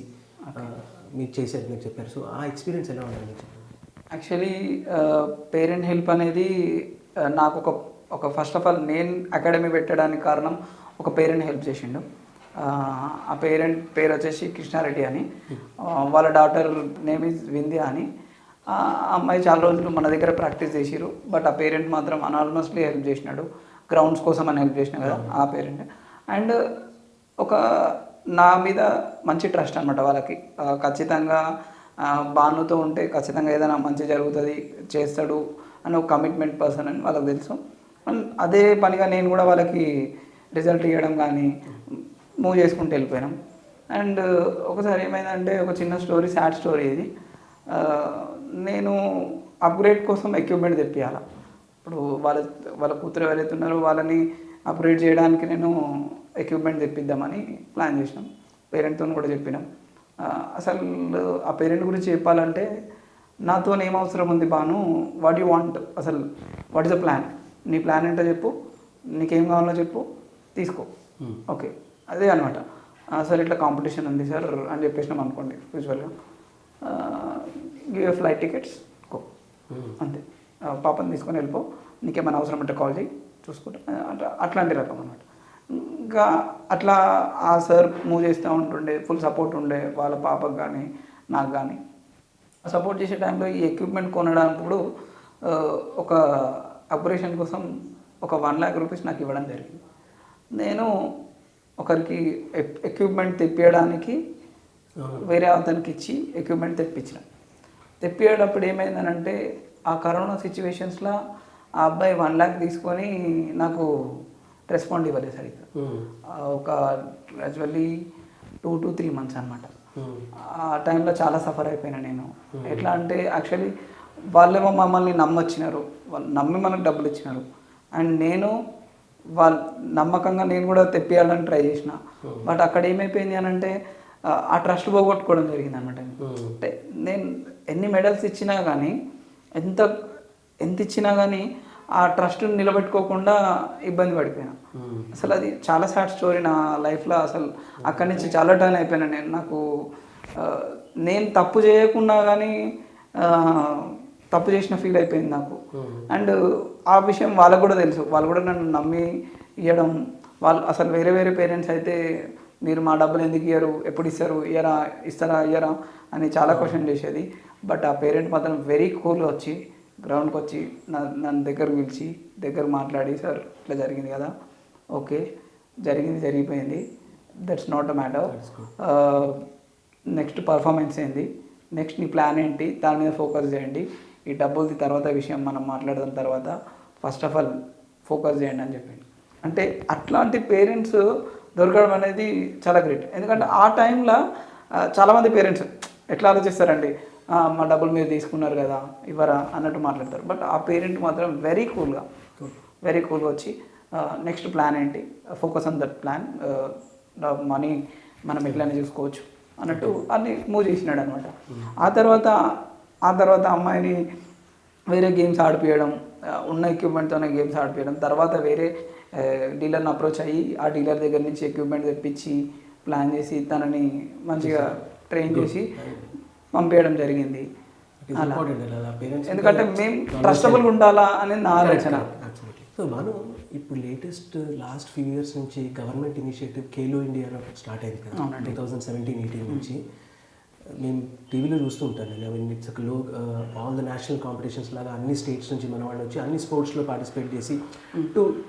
మీరు చేసేది మీరు చెప్పారు. సో ఆ ఎక్స్పీరియన్స్ ఎలా ఉండాలి? యాక్చువల్లీ పేరెంట్ హెల్ప్ అనేది నాకు ఒక ఫస్ట్ ఆఫ్ ఆల్ నేను అకాడమీ పెట్టడానికి కారణం ఒక పేరెంట్ హెల్ప్ చేసిండు. ఆ పేరెంట్ పేరు వచ్చేసి కృష్ణారెడ్డి అని, వాళ్ళ డాటర్ నేమ్ ఈజ్ వింధ్య అని. ఆ అమ్మాయి చాలా రోజులు మన దగ్గర ప్రాక్టీస్ చేసిరు, బట్ ఆ పేరెంట్ మాత్రం అనానమస్లీ హెల్ప్ చేసినాడు. గ్రౌండ్స్ కోసం అని హెల్ప్ చేసిన కదా ఆ పేరెంట్. అండ్ ఒక నా మీద మంచి ట్రస్ట్ అనమాట వాళ్ళకి. ఖచ్చితంగా బానుతో ఉంటే ఖచ్చితంగా ఏదైనా మంచి జరుగుతుంది, చేస్తాడు అని ఒక కమిట్మెంట్ పర్సన్ అని వాళ్ళకి తెలుసు. అండ్ అదే పనిగా నేను కూడా వాళ్ళకి రిజల్ట్ ఇవ్వడం కానీ మూవ్ చేసుకుంటూ వెళ్ళిపోయినాం. అండ్ ఒకసారి ఏమైందంటే ఒక చిన్న స్టోరీ, సాడ్ స్టోరీ ఇది. నేను అప్గ్రేడ్ కోసం ఎక్విప్మెంట్ తెప్పియాలి. ఇప్పుడు వాళ్ళ కూతురు ఎవరైతే ఉన్నారో వాళ్ళని అప్గ్రేడ్ చేయడానికి నేను ఎక్విప్మెంట్ తెప్పిద్దామని ప్లాన్ చేసినాం. పేరెంట్తో కూడా చెప్పినాం. అసలు ఆ పేరెంట్ గురించి చెప్పాలంటే నాతో ఏం అవసరం ఉంది బాను, వాట్ యూ వాంట్, అసలు వాట్ ఇస్ ద ప్లాన్, నీ ప్లాన్ ఏంటో చెప్పు, నీకేం కావాలో చెప్పు, తీసుకో, ఓకే అదే అనమాట. సార్ ఇట్లా కాంపిటీషన్ ఉంది సార్ అని చెప్పేసినాం అనుకోండి యూజువల్గా, give a flight tickets go, అంతే, పాపని తీసుకొని వెళ్ళిపో, నీకేమైనా అవసరం అంటే కాల్ చేయి, చూసుకుంటా, అట్లాంటి రకం అనమాట. ఇంకా అట్లా ఆ సార్ మూవ్ చేస్తూ ఉంటుండే, ఫుల్ సపోర్ట్ ఉండే వాళ్ళ పాపకు కానీ నాకు కానీ. సపోర్ట్ చేసే టైంలో ఈ ఎక్విప్మెంట్ కొనడానికి కూడా ఒక ఆపరేషన్ కోసం ఒక 1 lakh rupees నాకు ఇవ్వడం జరిగింది. నేను ఒకరికి ఎక్విప్మెంట్ తెప్పించడానికి వేరే అతనికి ఇచ్చి ఎక్విప్మెంట్ తెప్పించేటప్పుడు ఏమైందనంటే ఆ కరోనా సిచ్యువేషన్స్లో ఆ అబ్బాయి 1 lakh తీసుకొని నాకు రెస్పాండ్ ఇవ్వలేదు సరిగ్గా. ఒక గ్రాడ్యువల్లీ 2 to 3 months అనమాట. ఆ టైంలో చాలా సఫర్ అయిపోయినా నేను. ఎట్లా అంటే యాక్చువల్లీ వాళ్ళేమో మమ్మల్ని నమ్మొచ్చినారు, వాళ్ళు నమ్మి మనకు డబ్బులు ఇచ్చినారు. అండ్ నేను వాళ్ళు నమ్మకంగా నేను కూడా తెప్పియాలని ట్రై చేసిన. బట్ అక్కడ ఏమైపోయింది అని అంటే ఆ ట్రస్ట్ పోగొట్టుకోవడం జరిగింది అనమాట. అంటే నేను ఎన్ని మెడల్స్ ఇచ్చినా కానీ ఎంత ఎంత ఇచ్చినా కానీ ఆ ట్రస్ట్ నిలబెట్టుకోకుండా ఇబ్బంది పడిపోయినా. అసలు అది చాలా సాడ్ స్టోరీ నా లైఫ్లో. అసలు అక్కడి నుంచి చాలా టర్న్ అయిపోయినా నేను. నాకు నేను తప్పు చేయకుండా కానీ తప్పు చేసిన ఫీల్ అయిపోయింది నాకు. అండ్ ఆ విషయం వాళ్ళకు కూడా తెలుసు. వాళ్ళు కూడా నన్ను నమ్మి ఇవ్వడం. వాళ్ళు అసలు వేరే వేరే పేరెంట్స్ అయితే మీరు మా డబ్బులు ఎందుకు ఇయ్యరు, ఎప్పుడు ఇస్తారు, ఇస్తారా ఇయ్యరా అని చాలా క్వశ్చన్ చేసేది. బట్ ఆ పేరెంట్ మాత్రం వెరీ కూల్గా వచ్చి గ్రౌండ్కి వచ్చి నన్ను దగ్గరకు పిలిచి దగ్గర మాట్లాడి, సార్ ఇట్లా జరిగింది కదా, ఓకే జరిగింది జరిగిపోయింది, that's not a matter, next performance ఏంది, నెక్స్ట్ నీ ప్లాన్ ఏంటి, దాని మీద ఫోకస్ చేయండి, ఈ డబ్బులది తర్వాత విషయం మనం మాట్లాడదాం, తర్వాత ఫస్ట్ ఆఫ్ ఆల్ ఫోకస్ చేయండి అని చెప్పింది. అంటే అట్లాంటి పేరెంట్స్ దొరకడం అనేది చాలా గ్రేట్. ఎందుకంటే ఆ టైంలో చాలామంది పేరెంట్స్ ఎట్లా ఆలోచిస్తారండి, మా డబ్బులు మీరు తీసుకున్నారు కదా ఇవ్వరా అన్నట్టు మాట్లాడతారు. బట్ ఆ పేరెంట్ మాత్రం వెరీ కూల్గా వచ్చి నెక్స్ట్ ప్లాన్ ఏంటి, focus on that plan, money మనం ఎట్లనే చూసుకోవచ్చు అన్నట్టు అన్ని మూవ్ చేసినాడు అనమాట. ఆ తర్వాత అమ్మాయిని వేరే గేమ్స్ ఆడిపియడం, ఉన్న ఎక్విప్మెంట్తోనే గేమ్స్ ఆడిపియడం, తర్వాత వేరే డీలర్ని అప్రోచ్ అయ్యి ఆ డీలర్ దగ్గర నుంచి ఎక్విప్మెంట్ తెప్పించి ప్లాన్ చేసి తనని మంచిగా ట్రైన్ చేసి పంపించడం జరిగింది. ఎందుకంటే మేము ట్రస్టబుల్గా ఉండాలా అనేది నా ఆలోచన. సో మనం ఇప్పుడు లేటెస్ట్ లాస్ట్ ఫ్యూ ఇయర్స్ నుంచి government initiative Khelo India start అయింది కదా 2017-18 నుంచి. మేము టీవీలో చూస్తూ ఉంటాను నేను. I mean it's all the national competitions లాగా అన్ని స్టేట్స్ నుంచి మన వాళ్ళు వచ్చి అన్ని స్పోర్ట్స్లో పార్టిసిపేట్ చేసి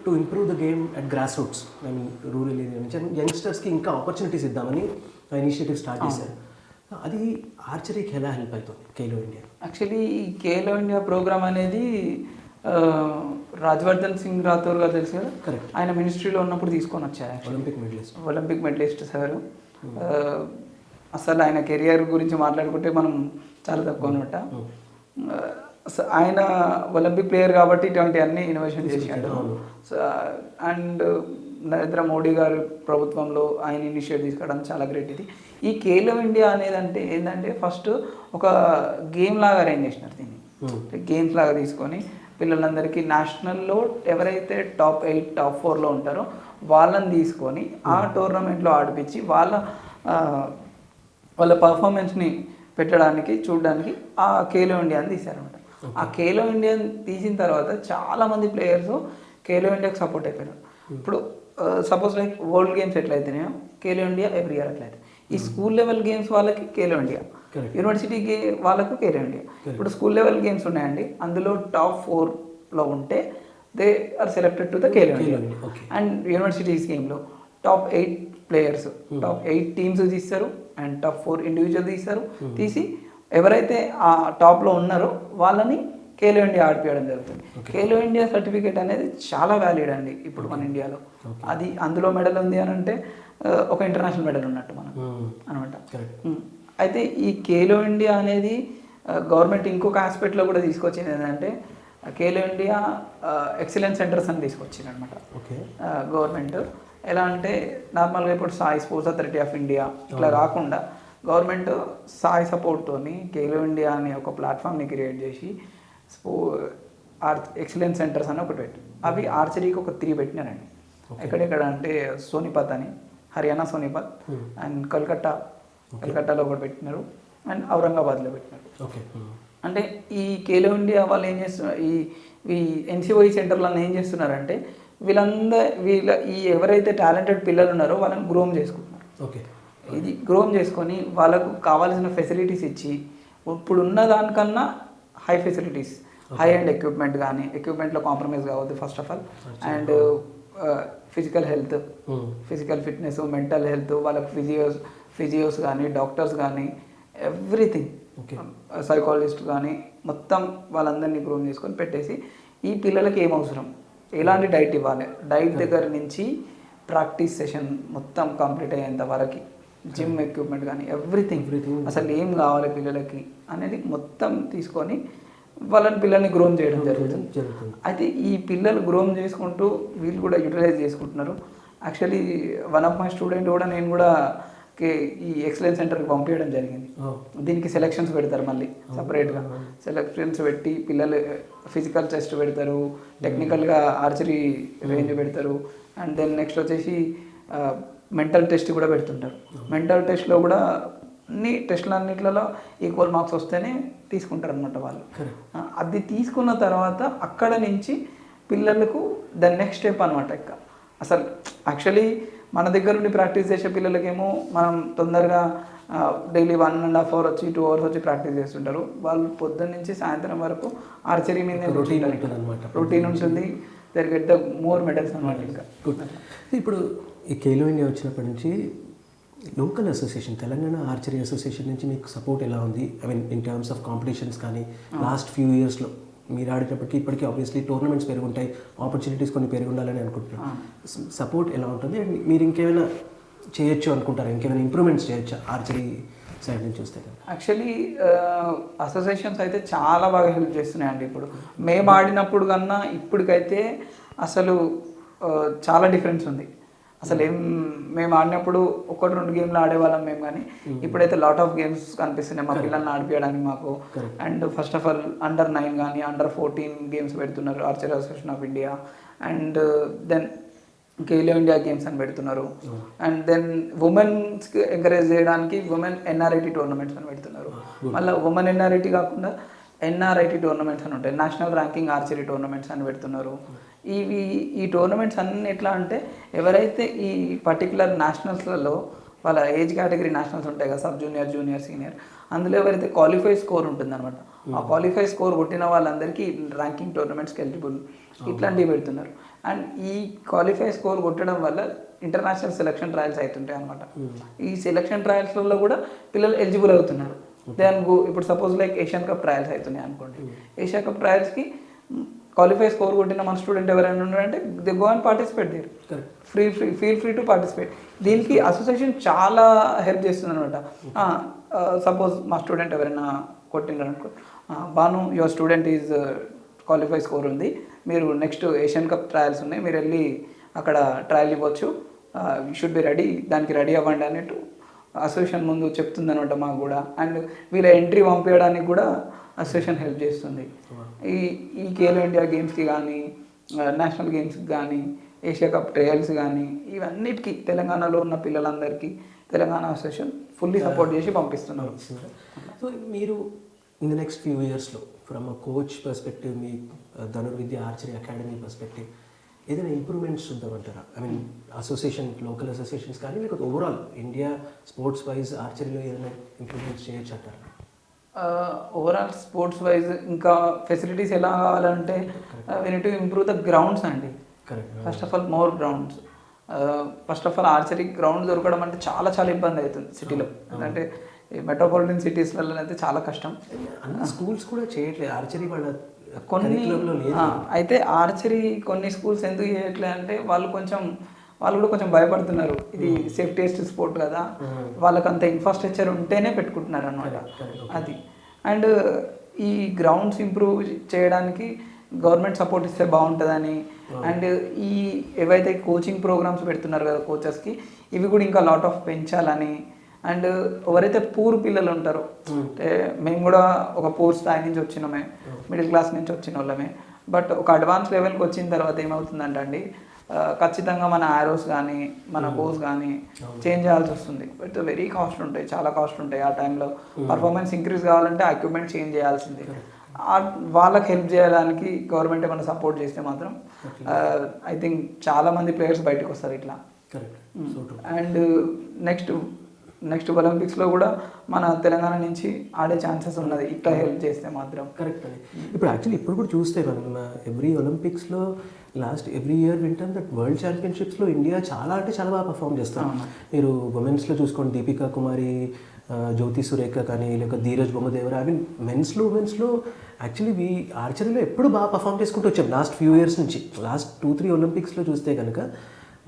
to improve the game at grass roots, I mean rural area నుంచి యంగ్స్టర్స్కి ఇంకా ఆపర్చునిటీస్ ఇద్దామని ఆ ఇనిషియేటివ్ స్టార్ట్ చేశారు. అది ఆర్చరీకి ఎలా హెల్ప్ అవుతుంది ఖేలో ఇండియా? యాక్చువల్లీ ఈ ఖేలో ఇండియా ప్రోగ్రామ్ అనేది రాజ్వర్ధన్ సింగ్ రాథోర్ గారు తెలుసు కదా, కరెక్ట్, ఆయన మినిస్ట్రీలో ఉన్నప్పుడు తీసుకొని వచ్చారు. Olympic medalist sir. అసలు ఆయన కెరియర్ గురించి మాట్లాడుకుంటే మనం చాలా తక్కువ అనమాట. ఆయన ఒలింపిక్ ప్లేయర్ కాబట్టి ఇటువంటి అన్ని ఇన్నోవేషన్ చేశాడు. అండ్ నరేంద్ర మోడీ గారు ప్రభుత్వంలో ఆయన ఇనిషియేటివ్ తీసుకోవడం చాలా గ్రేట్. ఇది ఈ ఖేలో ఇండియా అనేది అంటే ఏంటంటే ఫస్ట్ ఒక గేమ్ లాగా అరేంజ్ చేసినారు దీన్ని. గేమ్స్ లాగా తీసుకొని పిల్లలందరికీ నేషనల్లో ఎవరైతే టాప్ 8 టాప్ 4లో ఉంటారో వాళ్ళని తీసుకొని ఆ టోర్నమెంట్లో ఆడిపించి వాళ్ళ పర్ఫార్మెన్స్ని పెట్టడానికి చూడడానికి ఆ ఖేలో ఇండియాని తీశారనమాట. ఆ ఖేలో ఇండియాని తీసిన తర్వాత చాలామంది ప్లేయర్స్ ఖేలో ఇండియాకి సపోర్ట్ అయిపోయారు. ఇప్పుడు సపోజ్ లైక్ వరల్డ్ గేమ్స్ ఎట్లయితేనే ఖేలో ఇండియా ఎవ్రీ ఇయర్ అట్లయితే, ఈ స్కూల్ లెవెల్ గేమ్స్ వాళ్ళకి ఖేలో ఇండియా, యూనివర్సిటీ వాళ్ళకు ఖేలో ఇండియా. ఇప్పుడు స్కూల్ లెవెల్ గేమ్స్ ఉన్నాయండి, అందులో టాప్ 4లో ఉంటే they are selected to the Khelo India. And universities గేమ్లో టాప్ 8 ప్లేయర్స్, టాప్ 8 టీమ్స్ తీస్తారు అండ్ టాప్ 4 ఇండివిజువల్ తీస్తారు. తీసి ఎవరైతే ఆ టాప్లో ఉన్నారో వాళ్ళని ఖేలో ఇండియా ఆడిపించడం జరుగుతుంది. ఖేలో ఇండియా సర్టిఫికేట్ అనేది చాలా వ్యాలిడ్ అండి ఇప్పుడు మన ఇండియాలో. అది అందులో మెడల్ ఉంది అని అంటే ఒక ఇంటర్నేషనల్ మెడల్ ఉన్నట్టు మనం అనమాట. అయితే ఈ ఖేలో ఇండియా అనేది గవర్నమెంట్ ఇంకొక ఆస్పెక్ట్లో కూడా తీసుకొచ్చింది. ఏంటంటే ఖేలో ఇండియా ఎక్సలెన్స్ సెంటర్స్ అని తీసుకొచ్చింది అనమాట గవర్నమెంట్. ఎలా అంటే నార్మల్గా ఇప్పుడు Sai sports authority of India ఇట్లా కాకుండా గవర్నమెంట్ సాయి సపోర్ట్తోని ఖేలో ఇండియా అనే ఒక ప్లాట్ఫామ్ని క్రియేట్ చేసి ఎక్సలెన్స్ సెంటర్స్ అని ఒకటి పెట్టి అవి ఆర్చరీకి ఒక 3 పెట్టినారండి. ఎక్కడెక్కడ అంటే సోనిపత్ అని, హర్యానా సోనిపత్, అండ్ కలకట్టాలో ఒకటి పెట్టినారు, అండ్ ఔరంగాబాద్లో పెట్టినారు. అంటే ఈ ఖేలో ఇండియా వాళ్ళు ఏం చేస్తున్నారు, ఈ ఎన్సిఓఈ సెంటర్లను ఏం చేస్తున్నారంటే ఈ ఎవరైతే టాలెంటెడ్ పిల్లలు ఉన్నారో వాళ్ళని గ్రోమ్ చేసుకుంటున్నారు. ఇది గ్రోమ్ చేసుకొని వాళ్ళకు కావాల్సిన ఫెసిలిటీస్ ఇచ్చి ఇప్పుడున్న దానికన్నా high facilities, high and equipment కానీ, ఎక్విప్మెంట్లో కాంప్రమైజ్ కావద్దు first of all, and physical health, physical fitness, mental health, వాళ్ళకి ఫిజియోస్ కానీ, డాక్టర్స్ కానీ, ఎవ్రీథింగ్, సైకాలజిస్ట్ కానీ మొత్తం వాళ్ళందరినీ గ్రోమ్ చేసుకొని పెట్టేసి ఈ పిల్లలకి ఏం అవసరం, ఎలాంటి డైట్ ఇవ్వాలి, డైట్ దగ్గర నుంచి ప్రాక్టీస్ సెషన్ మొత్తం కంప్లీట్ అయ్యేంత వరకు, జిమ్ ఎక్విప్మెంట్ కానీ ఎవ్రీథింగ్ అసలు ఏం కావాలి పిల్లలకి అనేది మొత్తం తీసుకొని వాళ్ళని పిల్లల్ని గ్రోమ్ చేయడం జరుగుతుంది. జరుగుతుంది. అయితే ఈ పిల్లలు గ్రోమ్ చేసుకుంటూ వీళ్ళు కూడా యూటిలైజ్ చేసుకుంటున్నారు. Actually one of my student కూడా నేను కూడా ఈ ఎక్సలెన్స్ సెంటర్కి పంపించడం జరిగింది. దీనికి సెలక్షన్స్ పెడతారు మళ్ళీ సపరేట్గా. సెలక్షన్స్ పెట్టి పిల్లలు ఫిజికల్ టెస్ట్ పెడతారు, టెక్నికల్గా ఆర్చరీ రేంజ్ పెడతారు, అండ్ దెన్ నెక్స్ట్ వచ్చేసి మెంటల్ టెస్ట్ కూడా పెడుతుంటారు. మెంటల్ టెస్ట్లో కూడా అన్ని టెస్టులన్నిట్లలో ఈక్వల్ మార్క్స్ వస్తేనే తీసుకుంటారు అనమాట వాళ్ళు. అది తీసుకున్న తర్వాత అక్కడ నుంచి పిల్లలకు ద నెక్స్ట్ స్టెప్ అనమాట. ఇంకా అసలు యాక్చువల్లీ మన దగ్గర నుండి ప్రాక్టీస్ చేసే పిల్లలకేమో మనం తొందరగా డైలీ 1.5 hours వచ్చి 2 hours వచ్చి ప్రాక్టీస్ చేస్తుంటారు. వాళ్ళు పొద్దున్న నుంచి సాయంత్రం వరకు ఆర్చరీ మీద రొటీన్ ఉంటుంది. They get the more medals అనమాట. ఇంకా ఇప్పుడు ఈ ఖేలో ఇండియా వచ్చినప్పటి నుంచి local association, Telangana archery association నుంచి మీకు సపోర్ట్ ఎలా ఉంది? I mean in terms of competitions కానీ లాస్ట్ ఫ్యూ ఇయర్స్లో మీరు ఆడేటప్పటికి ఇప్పటికీ ఆబ్వియస్లీ టోర్నమెంట్స్ పెరుగుంటాయి, ఆపర్చునిటీస్ కొన్ని పెరిగి ఉండాలని అనుకుంటున్నాను. సపోర్ట్ ఎలా ఉంటుంది అండ్ మీరు ఇంకేమైనా చేయొచ్చు అనుకుంటారా? ఇంకేమైనా ఇంప్రూవ్మెంట్స్ చేయొచ్చా ఆర్చరీ సైడ్ నుంచి చూస్తే? యాక్చువల్లీ అసోసియేషన్స్ అయితే చాలా బాగా హెల్ప్ చేస్తున్నాయండి. ఇప్పుడు మేము ఆడినప్పుడు కన్నా ఇప్పటికైతే అసలు చాలా డిఫరెన్స్ ఉంది. అసలు మేము ఆడినప్పుడు 1-2 గేమ్లు ఆడేవాళ్ళం మేము, కానీ ఇప్పుడైతే లాట్ ఆఫ్ గేమ్స్ కనిపిస్తున్నాయి మా పిల్లల్ని ఆడిపించడానికి మాకు. And first of all Under-9 కానీ Under-14 గేమ్స్ పెడుతున్నారు archery association of India. And then Khelo India games అని పెడుతున్నారు. అండ్ దెన్ ఉమెన్స్కి ఎంకరేజ్ చేయడానికి ఉమెన్ NRIT టోర్నమెంట్స్ అని పెడుతున్నారు. మళ్ళీ ఉమెన్ NRIT కాకుండా NRIT టోర్నమెంట్స్ అని ఉంటాయి, నేషనల్ ర్యాంకింగ్ ఆర్చరీ టోర్నమెంట్స్ అని పెడుతున్నారు. ఈ టోర్నమెంట్స్ అన్నీ ఎట్లా అంటే ఎవరైతే ఈ పర్టికులర్ నేషనల్స్లలో వాళ్ళ ఏజ్ కేటగిరీ నేషనల్స్ ఉంటాయి కదా, సబ్ జూనియర్, జూనియర్, సీనియర్, అందులో ఎవరైతే క్వాలిఫై స్కోర్ ఉంటుందన్నమాట, ఆ క్వాలిఫై స్కోర్ కొట్టిన వాళ్ళందరికీ ర్యాంకింగ్ టోర్నమెంట్స్కి ఎలిజిబుల్ ఇట్లాంటివి పెడుతున్నారు. అండ్ ఈ క్వాలిఫై స్కోర్ కొట్టడం వల్ల ఇంటర్నేషనల్ సెలక్షన్ ట్రయల్స్ అవుతుంటాయి అనమాట. ఈ సెలక్షన్ ట్రయల్స్లలో కూడా పిల్లలు ఎలిజిబుల్ అవుతున్నారు. దెన్ ఇప్పుడు suppose like Asian cup trials అవుతున్నాయి అనుకోండి, ఏషియా కప్ ట్రయల్స్కి క్వాలిఫై స్కోర్ కొట్టిన మన స్టూడెంట్ ఎవరైనా ఉన్నారంటే they go and participate there, feel free to participate. దీనికి అసోసియేషన్ చాలా హెల్ప్ చేస్తుంది అనమాట. సపోజ్ మా స్టూడెంట్ ఎవరైనా కొట్టినారు అనుకో, Bhanu your student is qualify score ఉంది, మీరు నెక్స్ట్ ఏషియన్ కప్ ట్రయల్స్ ఉన్నాయి, మీరు వెళ్ళి అక్కడ ట్రయల్ ఇవ్వచ్చు, యూ షుడ్ బి రెడీ, దానికి రెడీ అవ్వండి అన్నట్టు అసోసియేషన్ ముందు చెప్తుంది అనమాట మాకు కూడా. అండ్ వీళ్ళ ఎంట్రీ పంపించడానికి కూడా అసోసియేషన్ హెల్ప్ చేస్తుంది. ఈ ఖేలో ఇండియా గేమ్స్కి కానీ, నేషనల్ గేమ్స్కి కానీ, ఏషియా కప్ ట్రయల్స్ కానీ, ఇవన్నిటికీ తెలంగాణలో ఉన్న పిల్లలందరికీ తెలంగాణ అసోసియేషన్ ఫుల్లీ సపోర్ట్ చేసి పంపిస్తున్నారు. సో మీరు ఇన్ ద నెక్స్ట్ ఫ్యూ ఇయర్స్లో ఫ్రమ్ అ కోచ్ పర్స్పెక్టివ్, మీ ధనుర్విద్య ఆర్చరీ అకాడమీ పర్స్పెక్టివ్ ఏదైనా ఇంప్రూవ్మెంట్స్ చూద్దామంటారా? I mean association, local associations కానీ, లేకపోతే ఓవరాల్ ఇండియా స్పోర్ట్స్ వైజ్ ఆర్చరీలో ఏదైనా ఇంప్రూవ్మెంట్స్ చేయొచ్చు అంటారా? ఓవరాల్ స్పోర్ట్స్ వైజ్ ఇంకా ఫెసిలిటీస్ ఎలా కావాలంటే we need to improve the grounds అండి. First of all more grounds. First of all archery ground దొరకడం అంటే చాలా చాలా ఇబ్బంది అవుతుంది సిటీలో. ఎందుకంటే మెట్రోపాలిటన్ సిటీస్లలో అయితే చాలా కష్టం. స్కూల్స్ కూడా చేయట్లేదు ఆర్చరీ, వాళ్ళ కొన్ని అయితే ఆర్చరీ కొన్ని స్కూల్స్ ఎందుకు చేయట్లేదు అంటే వాళ్ళు కూడా కొంచెం భయపడుతున్నారు. ఇది సేఫ్టీయెస్ట్ స్పోర్ట్ కదా, వాళ్ళకి అంత ఇన్ఫ్రాస్ట్రక్చర్ ఉంటేనే పెట్టుకుంటున్నారు అన్నమాట అది. అండ్ ఈ గ్రౌండ్స్ ఇంప్రూవ్ చేయడానికి గవర్నమెంట్ సపోర్ట్ ఇస్తే బాగుంటుందని, అండ్ ఈ ఏవైతే కోచింగ్ ప్రోగ్రామ్స్ పెడుతున్నారు కదా కోచెస్కి, ఇవి కూడా ఇంకా లాట్ ఆఫ్ పెంచాలని. అండ్ ఎవరైతే పూర్ పిల్లలు ఉంటారో, అంటే మేము కూడా ఒక పూర్ స్థాయి నుంచి వచ్చినామే, మిడిల్ క్లాస్ నుంచి వచ్చిన వాళ్ళమే, బట్ ఒక అడ్వాన్స్ లెవెల్కి వచ్చిన తర్వాత ఏమవుతుందంటే అండి, ఖచ్చితంగా మన ఆరోస్ కానీ మన బోస్ కానీ చేంజ్ చేయాల్సి వస్తుంది. బట్ వెరీ కాస్ట్ ఉంటాయి, చాలా కాస్ట్ ఉంటాయి. ఆ టైంలో పర్ఫార్మెన్స్ ఇంక్రీజ్ కావాలంటే ఆ ఎక్విప్మెంట్ చేంజ్ చేయాల్సిందే. వాళ్ళకి హెల్ప్ చేయడానికి గవర్నమెంట్ ఏమైనా సపోర్ట్ చేస్తే మాత్రం ఐ థింక్ చాలా మంది ప్లేయర్స్ బయటకు వస్తారు ఇట్లా. అండ్ నెక్స్ట్ ఒలింపిక్స్లో కూడా మన తెలంగాణ నుంచి ఆడే ఛాన్సెస్ ఉన్నది ఇట్లా హెల్ప్ చేస్తే మాత్రం. కరెక్ట్ అండి. ఇప్పుడు యాక్చువల్లీ ఇప్పుడు కూడా చూస్తే మనం ఎవ్రీ ఒలింపిక్స్లో ఎవ్రీ ఇయర్ వింటాం దట్ వరల్డ్ ఛాంపియన్షిప్స్లో ఇండియా చాలా బాగా పర్ఫామ్ చేస్తాం. మీరు ఉమెన్స్లో చూసుకోండి, దీపికా కుమారి, జ్యోతి సురేఖ కానీ, లేక ధీరజ్ బొమ్మదేవరా, ఐ మీన్ మెన్స్లో ఉమెన్స్లో యాక్చువల్లీ ఆర్చరీలో ఎప్పుడు బాగా పర్ఫామ్ చేసుకుంటూ వచ్చాం లాస్ట్ ఫ్యూ ఇయర్స్ నుంచి. లాస్ట్ 2-3 ఒలింపిక్స్లో చూస్తే కనుక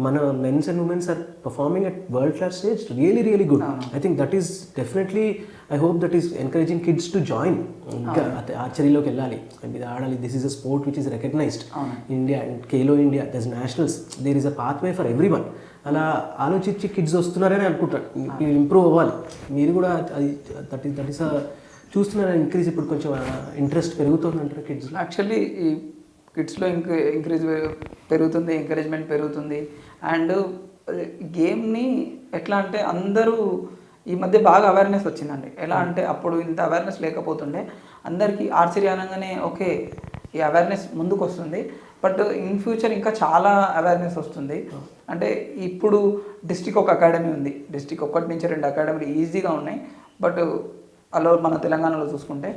మన men's and women's are performing at world class stage really good. I think that is definitely, I hope that is encouraging kids to join. ఇంకా ఆర్చరీలోకి వెళ్ళాలి, ఇది ఆడాలి. This is a sport which is recognised India and Khelo India, thus nationals, there is a pathway for every one. అలా ఆలోచించి kids వస్తున్నారని అనుకుంటారు. Improve అవ్వాలి. మీరు కూడా అది దట్ ఈస్ చూస్తున్నారు ఇంక్రీజ్. ఇప్పుడు కొంచెం ఇంట్రెస్ట్ పెరుగుతుంది అంటారు కిడ్స్. యాక్చువల్లీ ఈ కిడ్స్లో ఇంక్రీజ్ పెరుగుతుంది, ఎంకరేజ్మెంట్ పెరుగుతుంది. అండ్ గేమ్ని ఎట్లా అంటే అందరూ ఈ మధ్య బాగా అవేర్నెస్ వచ్చిందండి. ఎలా అంటే అప్పుడు ఇంత అవేర్నెస్ లేకపోతుండే, అందరికీ ఆర్చరీ అనగానే ఓకే ఈ అవేర్నెస్ ముందుకు వస్తుంది. బట్ ఇన్ ఫ్యూచర్ ఇంకా చాలా అవేర్నెస్ వస్తుంది. అంటే ఇప్పుడు డిస్టిక్ ఒక అకాడమీ ఉంది, డిస్టిక్ 1 నుంచి 2 అకాడమీలు ఈజీగా ఉన్నాయి. బట్ అలా మన తెలంగాణలో చూసుకుంటే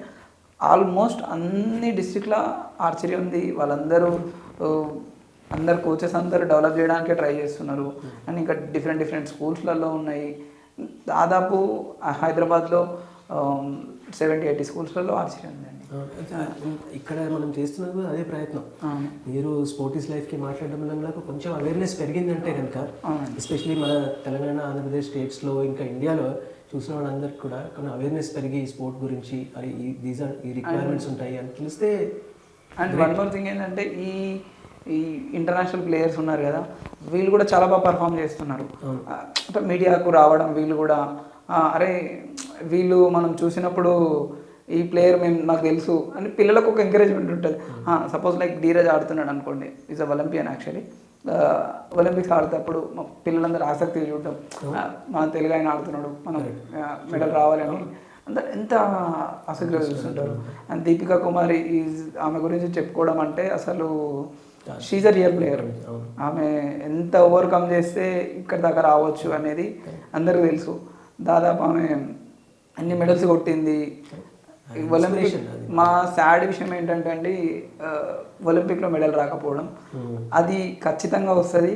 ఆల్మోస్ట్ అన్ని డిస్ట్రిక్ట్లో ఆర్చరీ ఉంది. వాళ్ళందరూ అందరు కోచెస్ అందరూ డెవలప్ చేయడానికే ట్రై చేస్తున్నారు. అండ్ ఇంకా డిఫరెంట్ స్కూల్స్లలో ఉన్నాయి. దాదాపు హైదరాబాద్లో 70-80 స్కూల్స్లలో ఆర్చరీ ఉందండి. ఇక్కడ మనం చేస్తున్నది అదే ప్రయత్నం. మీరు స్పోర్టీస్ లైఫ్కి మాట్లాడడం వల్ల కొంచెం అవేర్నెస్ పెరిగిందంటే కనుక, ఎస్పెషలీ మన తెలంగాణ, ఆంధ్రప్రదేశ్ స్టేట్స్లో ఇంకా ఇండియాలో చూసిన వాళ్ళందరికీ కూడా కొన్ని అవేర్నెస్ పెరిగి స్పోర్ట్ గురించి, అది ఈ రిక్వైర్మెంట్స్ ఉంటాయి అని తెలిస్తే. అండ్ వన్ మోర్ థింగ్ ఏంటంటే ఈ ఇంటర్నేషనల్ ప్లేయర్స్ ఉన్నారు కదా, వీళ్ళు కూడా చాలా బాగా పర్ఫామ్ చేస్తున్నారు. అంటే మీడియాకు రావడం, వీళ్ళు కూడా అరే వీళ్ళు మనం చూసినప్పుడు ఈ ప్లేయర్ నాకు తెలుసు అని పిల్లలకు ఒక ఎంకరేజ్మెంట్ ఉంటుంది. సపోజ్ లైక్ ధీరజ్ ఆడుతున్నాడు అనుకోండి, is a Olympian actually. Olympics ఆడేటప్పుడు మా పిల్లలందరూ ఆసక్తి చూడటం, మన తెలుగు ఆయన ఆడుతున్నాడు, మనం మెడల్ రావాలని అందరు ఎంత ఆసక్తిగా చూస్తుంటారు. అండ్ దీపికా కుమారి ఆమె గురించి చెప్పుకోవడం అంటే అసలు షీజ్ అ రియల్ ప్లేయర్. ఆమె ఎంత ఓవర్కమ్ చేస్తే ఇక్కడ దాకా రావచ్చు అనేది అందరికీ తెలుసు. దాదాపు ఆమె అన్ని మెడల్స్ కొట్టింది. ఒలింపిక్ మా సాడ్ విషయం ఏంటంటే అండి, ఒలింపిక్లో మెడల్ రాకపోవడం. అది ఖచ్చితంగా వస్తుంది.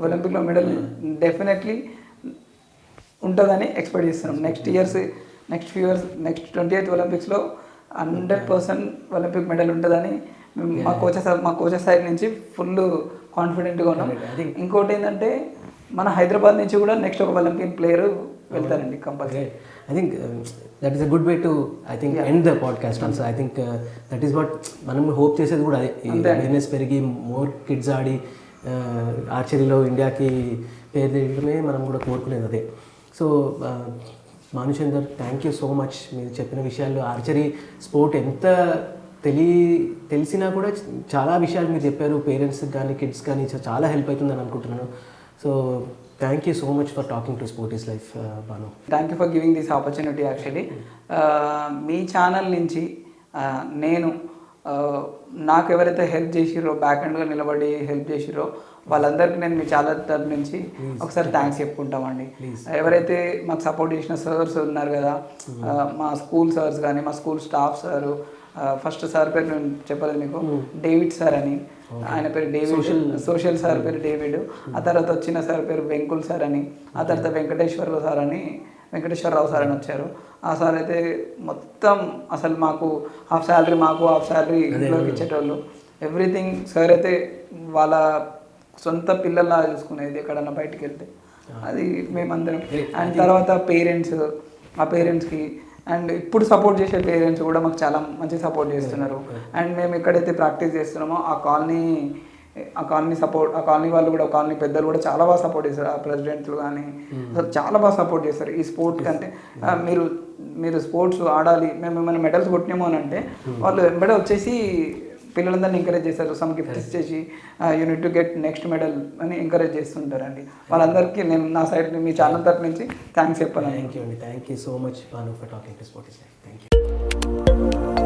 ఒలింపిక్లో మెడల్ డెఫినెట్లీ ఉంటుందని ఎక్స్పెక్ట్ చేస్తున్నాం. నెక్స్ట్ 20th ఒలింపిక్స్లో 100% ఒలింపిక్ మెడల్ ఉంటుందని మా కోచెస్ సైడ్ నుంచి ఫుల్ కాన్ఫిడెంట్గా ఉన్నాం. ఇంకోటి ఏంటంటే మన హైదరాబాద్ నుంచి కూడా నెక్స్ట్ ఒక ఒలింపిక్ ప్లేయర్ వెళ్తారండి compulsory. I think that is a good way to end the podcast also. I think that is what మనం హోప్ చేసేది కూడా అదే. అవేర్నెస్ పెరిగి మోర్ కిడ్స్ ఆడి ఆర్చరీలో ఇండియాకి పేరు తీయడమే మనం కూడా కోరుకునేది అదే. So Bhanuchander, thank you so much. మీరు చెప్పిన విషయాల్లో ఆర్చరీ స్పోర్ట్ ఎంత తెలిసినా కూడా చాలా విషయాలు మీరు చెప్పారు. పేరెంట్స్కి కానీ కిడ్స్ కానీ చాలా హెల్ప్ అవుతుందని అనుకుంటున్నాను. So thank you so much for talking to Sporties Life Bhanu. Thank you for giving this opportunity. Actually మీ ఛానల్ నుంచి నేను నాకు ఎవరైతే హెల్ప్ చేసిరో, బ్యాక్ ఎండ్గా నిలబడి హెల్ప్ చేసిరో వాళ్ళందరికీ నేను మీ ఛానల్ తరఫు నుంచి ఒకసారి థ్యాంక్స్ చెప్పుకుంటామండి. ఎవరైతే మాకు సపోర్ట్ చేసిన సర్స్ ఉన్నారు కదా, మా స్కూల్ సర్స్ కానీ మా school staff sir, first sir పేరు నేను చెప్పలేదు మీకు, డేవిడ్ సార్ అని, ఆయన పేరు డేవిడ్, సోషల్ సార్ పేరు డేవిడ్. ఆ తర్వాత వచ్చిన సార్ పేరు వెంకుల్ సార్ అని, ఆ తర్వాత వెంకటేశ్వరరావు సార్ అని వచ్చారు. ఆ సార్ అయితే మొత్తం అసలు మాకు హాఫ్ శాలరీ ఇంట్లోకి ఇచ్చేటోళ్ళు. ఎవ్రీథింగ్ సార్ అయితే వాళ్ళ సొంత పిల్లల్లా చూసుకునేది ఎక్కడన్నా బయటికి వెళ్తే. అది మేమందరం. అండ్ తర్వాత మా పేరెంట్స్కి అండ్ ఇప్పుడు సపోర్ట్ చేసే పేరెంట్స్ కూడా మాకు చాలా మంచి సపోర్ట్ చేస్తున్నారు. అండ్ మేము ఎక్కడైతే ప్రాక్టీస్ చేస్తున్నామో ఆ కాలనీ వాళ్ళు కూడా, కాలనీ పెద్దలు కూడా చాలా బాగా సపోర్ట్ చేస్తారు. ఆ ప్రెసిడెంట్లు కానీ అసలు చాలా బాగా సపోర్ట్ చేస్తారు. ఈ స్పోర్ట్ కంటే మీరు స్పోర్ట్స్ ఆడాలి, మేము ఏమైనా మెడల్స్ కొట్టినామో అని అంటే వాళ్ళు వెంబడే వచ్చేసి పిల్లలందరినీ ఎంకరేజ్ చేస్తారు. సమ్ గిఫ్ట్స్ ఇచ్చేసి you need to get next medal అని ఎంకరేజ్ చేస్తుంటారండి. వాళ్ళందరికీ నేను నా సైడ్ మీ ఛానల్ తరఫు నుంచి థ్యాంక్స్ చెప్పాను. థ్యాంక్ యూ అండి. Thank you so much Bhanu for talking to Sporties Life. Thank you.